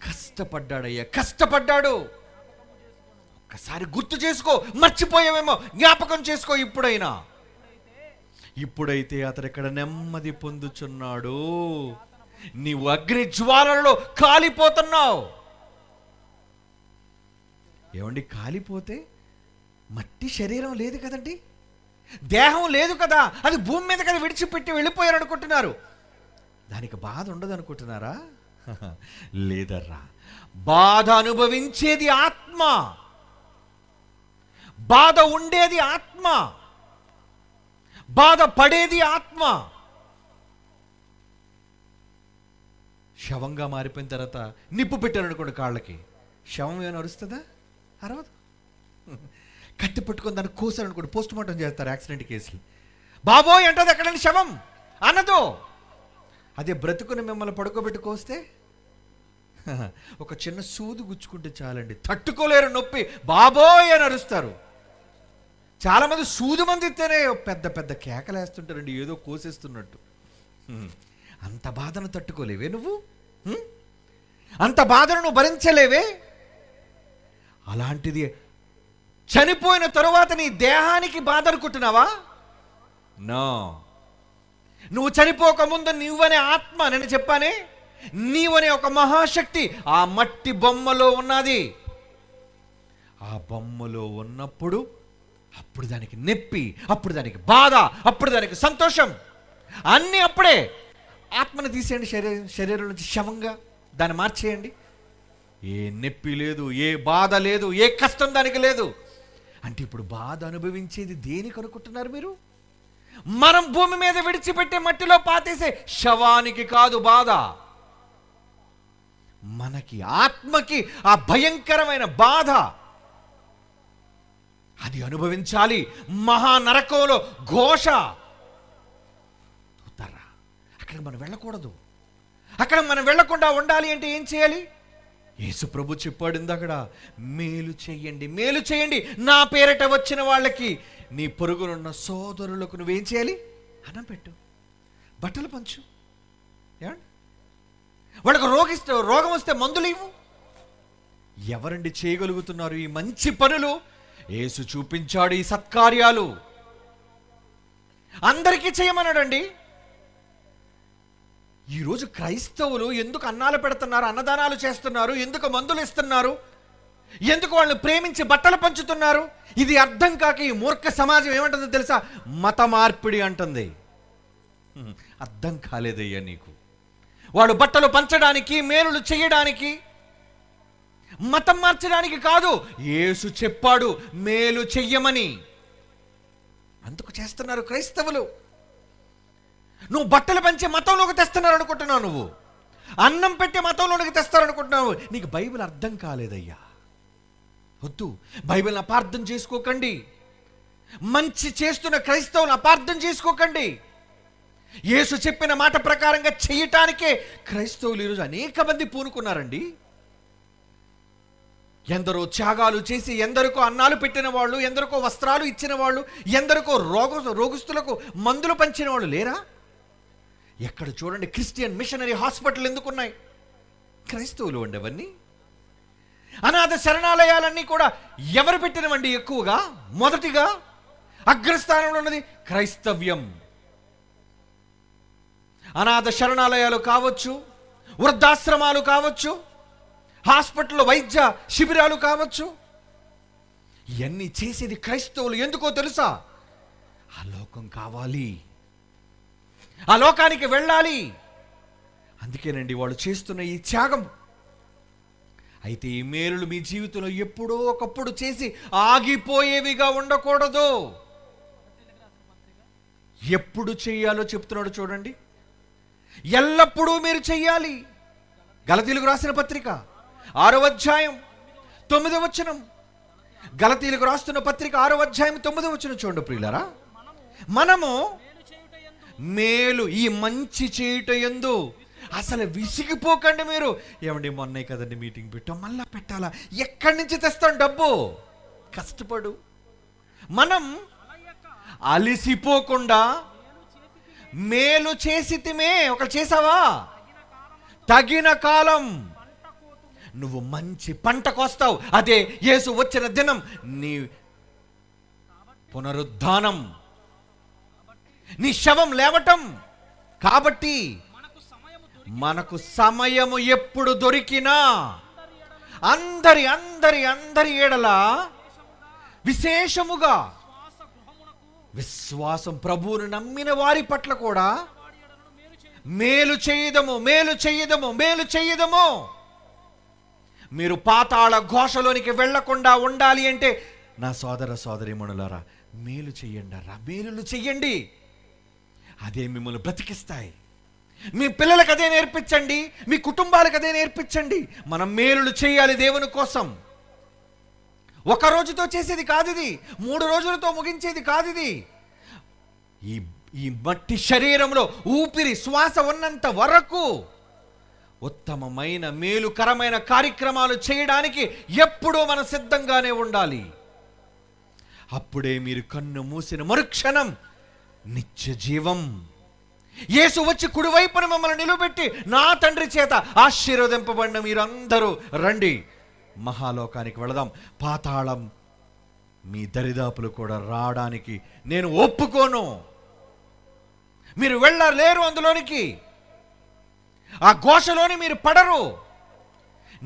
Speaker 1: కష్టపడ్డాడయ్యా, కష్టపడ్డాడు. ఒక్కసారి గుర్తు చేసుకో, మర్చిపోయావేమో, జ్ఞాపకం చేసుకో. ఇప్పుడైతే అతడు ఇక్కడ నెమ్మది పొందుచున్నాడు. నీవు అగ్ని జ్వాలలలో కాలిపోతున్నావు. ఏమండి, కాలిపోతే మట్టి శరీరం లేదు కదండి, దేహం లేదు కదా, అది భూమి మీద కదా విడిచిపెట్టి వెళ్ళిపోయారు అనుకుంటున్నారు. దానికి బాధ ఉండదు అనుకుంటున్నారా? లేదర్రా, బాధ అనుభవించేది ఆత్మ, బాధ ఉండేది ఆత్మ, బాధ పడేది ఆత్మ. శవంగా మారిపోయిన తర్వాత నిప్పు పెట్టారు అనుకోండి కాళ్ళకి, శవం ఏమైనా అరుస్తుందా? అరవదు. కత్తి పట్టుకొని దాన్ని కోసారు అనుకోండి, పోస్ట్ మార్టం చేస్తారు యాక్సిడెంట్ కేసులు. బాబోయ్ అంటది ఎక్కడని శవం అనదు. అదే బ్రతుకుని మిమ్మల్ని పడుకోబెట్టి కోస్తే ఒక చిన్న సూదు గుచ్చుకుంటే చాలండి, తట్టుకోలేరు నొప్పి, బాబోయ్ అని అరుస్తారు. చాలామంది సూదు మంది ఇస్తేనే పెద్ద పెద్ద కేకలేస్తుంటారండి, ఏదో కోసేస్తున్నట్టు. అంత బాధను తట్టుకోలేవే నువ్వు? అంత బాధను నువ్వు భరించలేవే? అలాంటిది చనిపోయిన తరువాత నీ దేహానికి బాధ అనుకుంటున్నావా? నో. నువ్వు చనిపోకముందు నువ్వనే ఆత్మ, నేను చెప్పానే, నీవనే ఒక మహాశక్తి ఆ మట్టి బొమ్మలో ఉన్నది. ఆ బొమ్మలో ఉన్నప్పుడు అప్పుడు దానికి నొప్పి, అప్పుడు దానికి బాధ, అప్పుడు దానికి సంతోషం, అన్నీ అప్పుడే. ఆత్మను తీసేయండి శరీరం నుంచి, శవంగా దాన్ని మార్చేయండి. ఏ నొప్పి లేదు, ఏ బాధ లేదు, ఏ కష్టం దానికి లేదు. అంటే ఇప్పుడు బాధ అనుభవించేది దేనికి అనుకుంటున్నారు మీరు? మనం భూమి మీద విడిచిపెట్టే మట్టిలో పాతేసే శవానికి కాదు బాధ, మనకి ఆత్మకి ఆ భయంకరమైన బాధ అది అనుభవించాలి. మహానరకంలో ఘోష. అక్కడ మనం వెళ్ళకూడదు. అక్కడ మనం వెళ్ళకుండా ఉండాలి అంటే ఏం చేయాలి? యేసు ప్రభు చెప్పాడు ఇందాకడ, మేలు చేయండి, మేలు చేయండి నా పేరిట వచ్చిన వాళ్ళకి, నీ పొరుగునున్న సోదరులకు నువ్వేం చేయాలి? అన్నం పెట్టు, బట్టలు పంచు, వాళ్ళకు రోగం వస్తే మందులు ఇవ్వు. ఎవరండి చేయగలుగుతున్నారు ఈ మంచి పనులు? యేసు చూపించాడు ఈ సత్కార్యాలు. అందరికీ చేయమన్నాడండి. ఈరోజు క్రైస్తవులు ఎందుకు అన్నాలు పెడుతున్నారు, అన్నదానాలు చేస్తున్నారు, ఎందుకు మందులు ఇస్తున్నారు, ఎందుకు వాళ్ళని ప్రేమించి బట్టలు పంచుతున్నారు? ఇది అర్థం కాక ఈ మూర్ఖ సమాజం ఏమంటుందో తెలుసా? మత మార్పిడి అంటుంది. అర్థం కాలేదయ్యా నీకు. వాడు బట్టలు పంచడానికి, మేలులు చేయడానికి, మతం మార్చడానికి కాదు. యేసు చెప్పాడు మేలు చెయ్యమని. అందుకు చేస్తున్నారు క్రైస్తవులు. నువ్వు బట్టలు పంచే మతంలోకి తెస్తున్నారు అనుకుంటున్నావు, నువ్వు అన్నం పెట్టే మతంలోకి తెస్తారు అనుకుంటున్నావు. నీకు బైబిల్ అర్థం కాలేదయ్యా. వద్దు, బైబిల్ని అపార్థం చేసుకోకండి. మంచి చేస్తున్న క్రైస్తవులను అపార్థం చేసుకోకండి. యేసు చెప్పిన మాట ప్రకారంగా చేయటానికే క్రైస్తవులు ఈరోజు అనేక మంది పూనుకున్నారండి. ఎందరో త్యాగాలు చేసి, ఎందరికో అన్నాలు పెట్టిన వాళ్ళు, ఎందరికో వస్త్రాలు ఇచ్చిన వాళ్ళు, ఎందరికో రోగస్తులకు మందులు పంచిన వాళ్ళు లేరా? ఎక్కడ చూడండి క్రిస్టియన్ మిషనరీ హాస్పిటల్ ఎందుకున్నాయి? క్రైస్తవులు అండి అవన్నీ. అనాథ శరణాలయాలన్నీ కూడా ఎవరు పెట్టినవండి? ఎక్కువగా మొదటిగా అగ్రస్థానంలో ఉన్నది క్రైస్తవ్యం. అనాథ శరణాలయాలు కావచ్చు, వృద్ధాశ్రమాలు కావచ్చు, హాస్పిటల్ వైద్య శిబిరాలు కావచ్చు, ఇవన్నీ చేసేది క్రైస్తవులు. ఎందుకో తెలుసా? ఆ లోకం కావాలి, ఆ లోకానికి వెళ్ళాలి. అందుకేనండి వాళ్ళు చేస్తున్న ఈ త్యాగం. అయితే ఈ మేలులు మీ జీవితంలో ఎప్పుడో ఒకప్పుడు చేసి ఆగిపోయేవిగా ఉండకూడదు. ఎప్పుడు చెయ్యాలో చెప్తున్నాడు చూడండి. ఎల్లప్పుడూ మీరు చెయ్యాలి. గలతీయులకు రాసిన పత్రిక 6వ అధ్యాయం 9వ వచనం. గలతీయులకు రాస్తున్న పత్రిక 6వ అధ్యాయం 9వ వచనం చూడండి ప్రియులారా. మనము మేలు, ఈ మంచి చేయుట యందు అసలు విసిగిపోకండి. మీరు ఏమండి మొన్నే కదండి మీటింగ్ పెట్టాం, మళ్ళా పెట్టాలా? ఎక్కడి నుంచి తెస్తాం డబ్బు? కష్టపడు. మనం అలిసిపోకుండా మేలు చేసితిమే. ఒక చేసావా? తగిన కాలం నువ్వు మంచి పంట కోస్తావు. అదే యేసు వచ్చిన దినం, నీ పునరుద్ధానం, నీ శవం లేవటం. కాబట్టి మనకు సమయము ఎప్పుడు దొరికినా అందరి ఎడల విశేషముగా విశ్వాసం, ప్రభువును నమ్మిన వారి పట్ల కూడా మేలు చేయదము. మీరు పాతాళ ఘోషలోనికి వెళ్లకుండా ఉండాలి అంటే నా సోదర సోదరీమణులారా, మేలు చెయ్యండి. మేలులు చెయ్యండి. అదే మిమ్మల్ని బ్రతికిస్తాయి. మీ పిల్లలకు అదే నేర్పించండి, మీ కుటుంబాలకు అదే నేర్పించండి. మనం మేలులు చేయాలి దేవుని కోసం. ఒక రోజుతో చేసేది కాదు ఇది, 3 రోజులతో ముగించేది కాదు ఇది. ఈ మట్టి శరీరంలో ఊపిరి శ్వాస ఉన్నంత వరకు ఉత్తమమైన మేలుకరమైన కార్యక్రమాలు చేయడానికి ఎప్పుడూ మనం సిద్ధంగానే ఉండాలి. అప్పుడే మీరు కన్ను మూసిన మరుక్షణం నిత్య జీవం, యేసు వచ్చి కుడివైపున మిమ్మల్ని నిలబెట్టి నా తండ్రి చేత ఆశీర్వదింపబడిన మీరందరూ రండి, మహాలోకానికి వెళదాం. పాతాళం మీ దరిదాపులు కూడా రావడానికి నేను ఒప్పుకోను. మీరు వెళ్ళలేరు అందులోనికి. ఆ ఘోషలోని మీరు పడరు.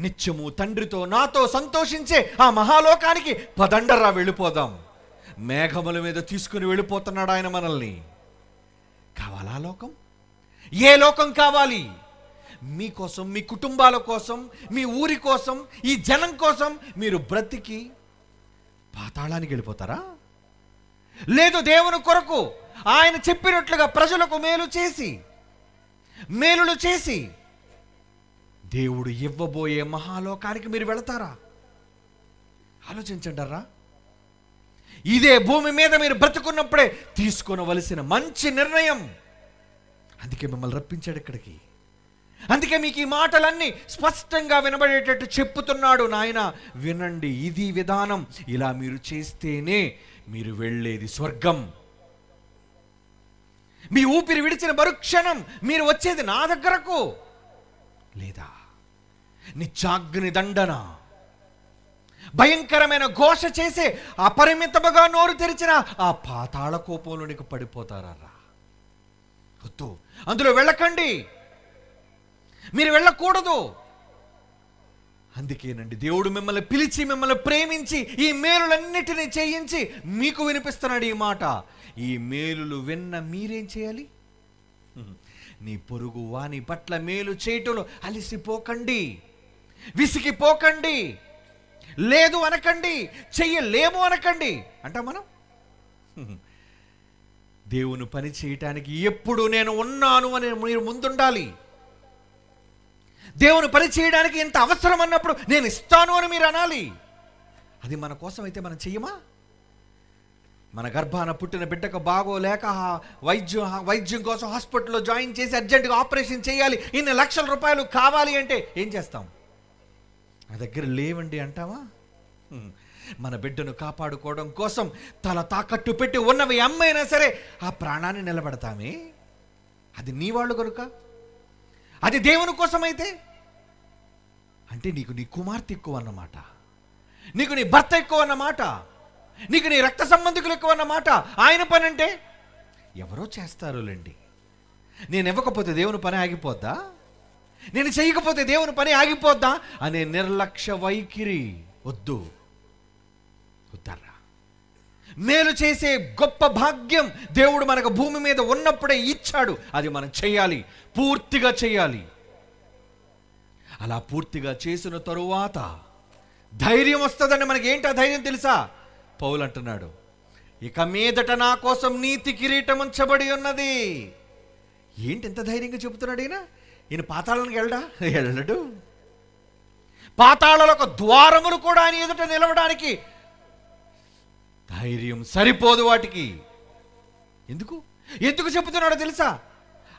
Speaker 1: నిత్యము తండ్రితో నాతో సంతోషించే ఆ మహాలోకానికి పదండరా వెళ్ళిపోదాం. మేఘముల మీద తీసుకుని వెళ్ళిపోతున్నాడు ఆయన మనల్ని. కావాలా లోకం? ఏ లోకం కావాలి? మీకోసం, మీ కుటుంబాల కోసం, మీ ఊరి కోసం, ఈ జనం కోసం మీరు బ్రతికి పాతాళానికి వెళ్ళిపోతారా? లేదు, దేవుని కొరకు ఆయన చెప్పినట్లుగా ప్రజలకు మేలులు చేసి దేవుడు ఇవ్వబోయే మహాలోకానికి మీరు వెళతారా? ఆలోచించండరా. ఇదే భూమి మీద మీరు బ్రతుకున్నప్పుడే తీసుకొనవలసిన మంచి నిర్ణయం. అందుకే మిమ్మల్ని రప్పించాడు ఇక్కడికి. అందుకే మీకు ఈ మాటలన్నీ స్పష్టంగా వినబడేటట్టు చెప్పుతున్నాడు. నాయన వినండి, ఇది విధానం, ఇలా మీరు చేస్తేనే మీరు వెళ్ళేది స్వర్గం. మీ ఊపిరి విడిచిన మరుక్షణం మీరు వచ్చేది నా దగ్గరకు, లేదా నిత్యాగ్ని దండన, భయంకరమైన ఘోష చేసే అపరిమితముగా నోరు తెరిచిన ఆ పాతాళ కోపంలోనికి పడిపోతారా? వద్దు, అందులో వెళ్ళకండి. మీరు వెళ్ళకూడదు. అందుకేనండి దేవుడు మిమ్మల్ని పిలిచి, మిమ్మల్ని ప్రేమించి, ఈ మేలులన్నిటినీ చేయించి మీకు వినిపిస్తున్నాడు ఈ మాట. ఈ మేలులు విన్న మీరేం చేయాలి? నీ పొరుగు వాని పట్ల మేలు చేయటంలో అలిసిపోకండి, విసిగిపోకండి, లేదు అనకండి, చెయ్యలేము అనకండి. అంటా మనం దేవుని పని చేయటానికి ఎప్పుడు నేను ఉన్నాను అని మీరు ముందుండాలి. దేవుని పని చేయడానికి ఎంత అవసరం అన్నప్పుడు నేను ఇస్తాను అని మీరు అనాలి. అది మన కోసం అయితే మనం చెయ్యమా? మన గర్భాన పుట్టిన బిడ్డకు బాగోలేక వైద్యం కోసం హాస్పిటల్లో జాయిన్ చేసి అర్జెంటుగా ఆపరేషన్ చేయాలి, ఇన్ని లక్షల రూపాయలు కావాలి అంటే ఏం చేస్తాం? నా దగ్గర లేవండి అంటావా? మన బిడ్డను కాపాడుకోవడం కోసం తల తాకట్టు పెట్టి ఉన్నవి అమ్మైనా సరే ఆ ప్రాణాన్ని నిలబెడతామే. అది నీ వాళ్ళు కనుక, అది దేవుని కోసమైతే. అంటే నీకు నీ కుమార్తె ఎక్కువ అన్నమాట, నీకు నీ భర్త ఎక్కువ అన్నమాట, నీకు నీ రక్త సంబంధికులు ఎక్కువ అన్నమాట. ఆయన పని అంటే ఎవరో చేస్తారులేండి. నేను ఇవ్వకపోతే దేవుని పని ఆగిపోద్దా? నేను చేయకపోతే దేవుని పని ఆగిపోద్దా అనే నిర్లక్ష్య వైఖరి వద్దు. వద్దరా. మేలు చేసే గొప్ప భాగ్యం దేవుడు మనకు భూమి మీద ఉన్నప్పుడే ఇచ్చాడు. అది మనం చేయాలి, పూర్తిగా చేయాలి. అలా పూర్తిగా చేసిన తరువాత ధైర్యం వస్తుందండి. మనకి ఏంటి ఆ ధైర్యం తెలుసా? పౌలు అంటున్నాడు, ఇక మీదట నా కోసం నీతి కిరీటం ఉంచబడి ఉన్నది. ఏంటి ఎంత ధైర్యంగా చెబుతున్నాడు ఈయన పాతాళానికి వెళ్ళడు. పాతాళాల ద్వారములు కూడా ఆయన ఎదుట నిలవడానికి ధైర్యం సరిపోదు వాటికి. ఎందుకు చెబుతున్నాడో తెలుసా?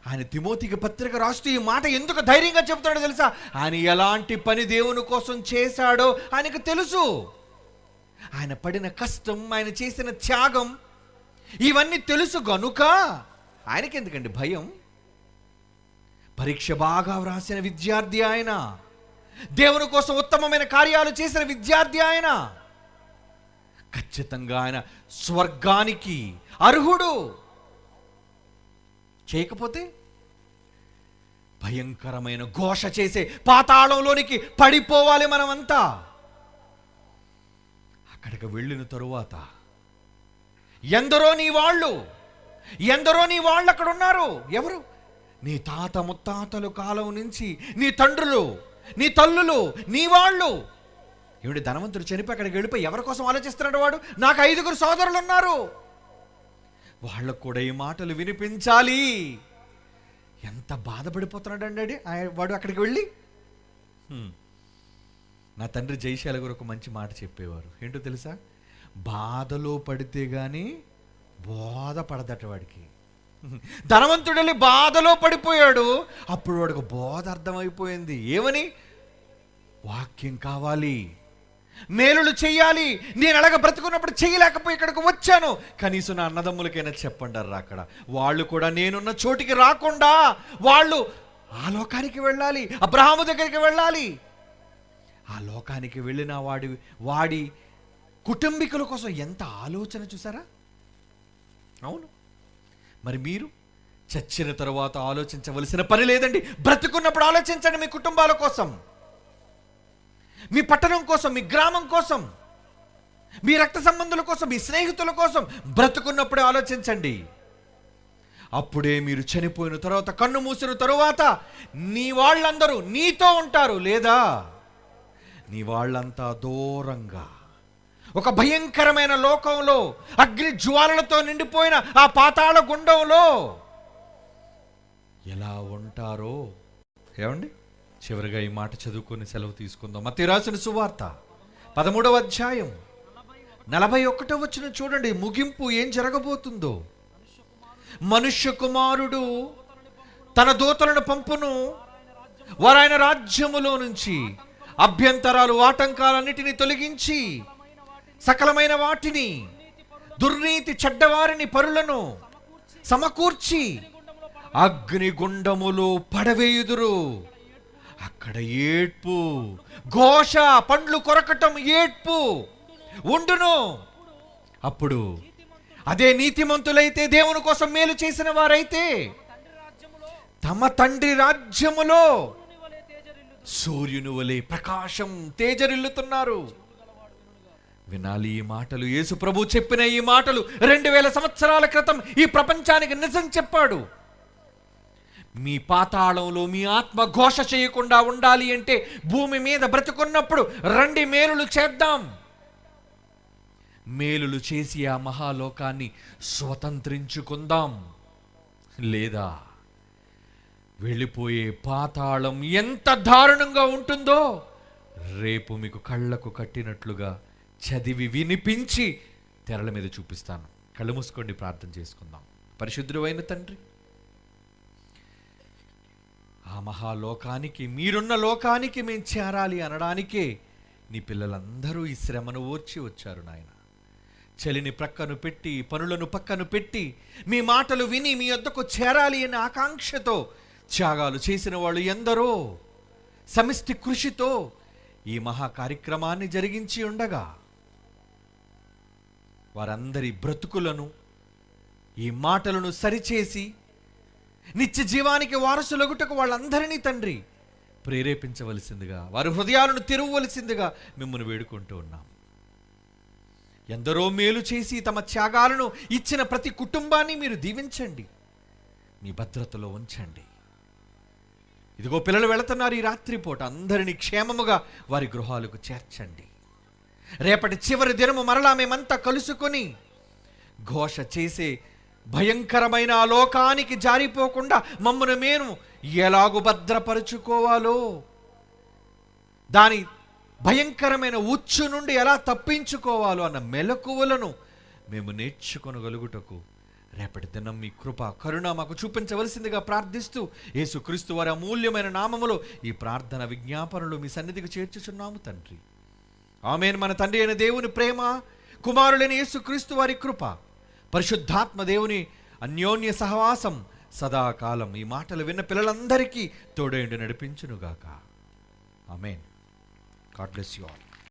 Speaker 1: ఆయన తిమోతికి పత్రిక రాస్తూ ఈ మాట ఎందుకు ధైర్యంగా చెబుతున్నాడో తెలుసా? ఆయన ఎలాంటి పని దేవుని కోసం చేశాడో ఆయనకు తెలుసు. ఆయన పడిన కష్టం, ఆయన చేసిన త్యాగం ఇవన్నీ తెలుసు గనుక ఆయనకి ఎందుకండి భయం? పరీక్ష బాగా వ్రాసిన విద్యార్థి ఆయన, దేవుని కోసం ఉత్తమమైన కార్యాలు చేసిన విద్యార్థి ఆయన. ఖచ్చితంగా ఆయన స్వర్గానికి అర్హుడు. చేయకపోతే భయంకరమైన ఘోష చేసే పాతాళంలోనికి పడిపోవాలి మనమంతా. అక్కడికి వెళ్ళిన తరువాత ఎందరో నీ వాళ్ళు అక్కడ ఉన్నారు. ఎవరు? నీ తాత ముత్తాతలు కాలం నుంచి నీ తండ్రులు, నీ తల్లులు, నీ వాళ్ళు. ఏమిటి ధనవంతుడు చనిపోయి అక్కడికి వెళ్ళిపోయి ఎవరి కోసం ఆలోచిస్తున్నాడు వాడు? నాకు 5 సోదరులు ఉన్నారు, వాళ్ళకు కూడా ఈ మాటలు వినిపించాలి. ఎంత బాధపడిపోతున్నాడు అండి వాడు అక్కడికి వెళ్ళి. నా తండ్రి జయశాల గారు ఒక మంచి మాట చెప్పేవారు. ఏంటో తెలుసా? బాధలో పడితే గాని బోధ పడదట వాడికి. ధనవంతుడు వెళ్ళి బాధలో పడిపోయాడు, అప్పుడు వాడికి బోధ అర్థమైపోయింది. ఏమని? వాక్యం కావాలి, మేలులు చెయ్యాలి. నేను అలాగ బ్రతుకున్నప్పుడు చేయలేకపోయి ఇక్కడికి వచ్చాను, కనీసం నా అన్నదమ్ములకైనా చెప్పండి అక్కడ. వాళ్ళు కూడా నేనున్న చోటికి రాకుండా వాళ్ళు ఆ లోకానికి వెళ్ళాలి, అబ్రహాము దగ్గరికి వెళ్ళాలి. ఆ లోకానికి వెళ్ళిన వాడి కుటుంబీకుల కోసం ఎంత ఆలోచన చూసారా? అవును. మరి మీరు చచ్చిన తరువాత ఆలోచించవలసిన పని లేదండి. బ్రతుకున్నప్పుడు ఆలోచించండి. మీ కుటుంబాల కోసం, మీ పట్టణం కోసం, మీ గ్రామం కోసం, మీ రక్త సంబంధుల కోసం, మీ స్నేహితుల కోసం బ్రతుకున్నప్పుడే ఆలోచించండి. అప్పుడే మీరు చనిపోయిన తర్వాత, కన్ను మూసిన తరువాత నీ వాళ్ళందరూ నీతో ఉంటారు. లేదా నీ వాళ్ళంతా దూరంగా ఒక భయంకరమైన లోకంలో, అగ్ని జ్వాలలతో నిండిపోయిన ఆ పాతాళ గుండంలో ఎలా ఉంటారో. ఏమండి, చివరిగా ఈ మాట చదువుకొని సెలవు తీసుకుందాం. మత్తయి రాసిన సువార్త 13వ అధ్యాయం 41వ వచనం చూడండి. ముగింపు ఏం జరగబోతుందో. మనుష్య కుమారుడు తన దూతలను పంపును, వారు ఆయన రాజ్యములో నుంచి అభ్యంతరాలు, ఆటంకాలన్నిటినీ తొలగించి సకలమైన వాటిని, దుర్నీతి చెడ్డవారిని, పరులను సమకూర్చి అగ్నిగుండములో పడవేయుదురు. అక్కడ ఏడ్పు, ఘోష, పండ్లు కొరకటం, ఏడ్పు ఉండును. అప్పుడు అదే నీతిమంతులైతే, దేవుని కోసం మేలు చేసిన వారైతే తమ తండ్రి రాజ్యములో సూర్యుని వలె ప్రకాశం తేజరిల్లుతున్నారు. వినాలి ఈ మాటలు. యేసు ప్రభు చెప్పిన ఈ మాటలు 2000 సంవత్సరాల క్రితం ఈ ప్రపంచానికి నిజం చెప్పాడు. మీ పాతాళంలో మీ ఆత్మ ఘోష చేయకుండా ఉండాలి అంటే, భూమి మీద బ్రతుకున్నప్పుడు రండి మేలులు చేద్దాం. మేలులు చేసి ఆ మహాలోకాన్ని స్వతంత్రించుకుందాం. లేదా వెళ్ళిపోయే పాతాళం ఎంత దారుణంగా ఉంటుందో రేపు మీకు కళ్ళకు కట్టినట్లుగా చదివి వినిపించి తెరల మీద చూపిస్తాను. కళ్ళు మూసుకోండి, ప్రార్థన చేసుకుందాం. పరిశుద్ధుడు అయిన తండ్రి, ఆ మహాలోకానికి, మీరున్న లోకానికి మేము చేరాలి అనడానికే నీ పిల్లలందరూ ఈ శ్రమను ఓర్చి వచ్చారు నాయన. చలిని ప్రక్కను పెట్టి, పనులను పక్కను పెట్టి, మీ మాటలు విని మీ వద్దకు చేరాలి అనే ఆకాంక్షతో త్యాగాలు చేసిన వాళ్ళు ఎందరో సమిష్టి కృషితో ఈ మహా కార్యక్రమాన్ని జరిగించి ఉండగా, వారందరి బ్రతుకులను, ఈ మాటలను సరిచేసి నిత్య జీవానికి వారసులగుటకు వాళ్ళందరినీ తండ్రి ప్రేరేపించవలసిందిగా, వారి హృదయాలను తెరవవలసిందిగా మిమ్మల్ని వేడుకుంటూ ఉన్నాం. ఎందరో మేలు చేసి తమ త్యాగాలను ఇచ్చిన ప్రతి కుటుంబాన్ని మీరు దీవించండి, మీ భద్రతలో ఉంచండి. ఇదిగో పిల్లలు వెళుతున్నారు ఈ రాత్రిపూట, అందరినీ క్షేమముగా వారి గృహాలకు చేర్చండి. రేపటి చివరి దినము మరలా మేమంతా కలుసుకొని ఘోష చేసే భయంకరమైన ఆ లోకానికి జారిపోకుండా మమ్మను మేము ఎలాగు భద్రపరుచుకోవాలో, దాని భయంకరమైన ఉచ్చు నుండి ఎలా తప్పించుకోవాలో అన్న మెలకువలను మేము నేర్చుకొనగలుగుటకు రేపటి దినం మీ కృప కరుణ మాకు చూపించవలసిందిగా ప్రార్థిస్తూ యేసుక్రీస్తు వారి అమూల్యమైన నామములో ఈ ప్రార్థన విజ్ఞాపనలు మీ సన్నిధికి చేర్చుచున్నాము తండ్రి. ఆమేన్. మన తండ్రి అయిన దేవుని ప్రేమ, కుమారుడైన యేసుక్రీస్తు వారి కృప, పరిశుద్ధాత్మ దేవుని అన్యోన్య సహవాసం సదాకాలం ఈ మాటలు విన్న పిల్లలందరికీ తోడేండి నడిపించునుగాక. ఆమేన్. God bless you all.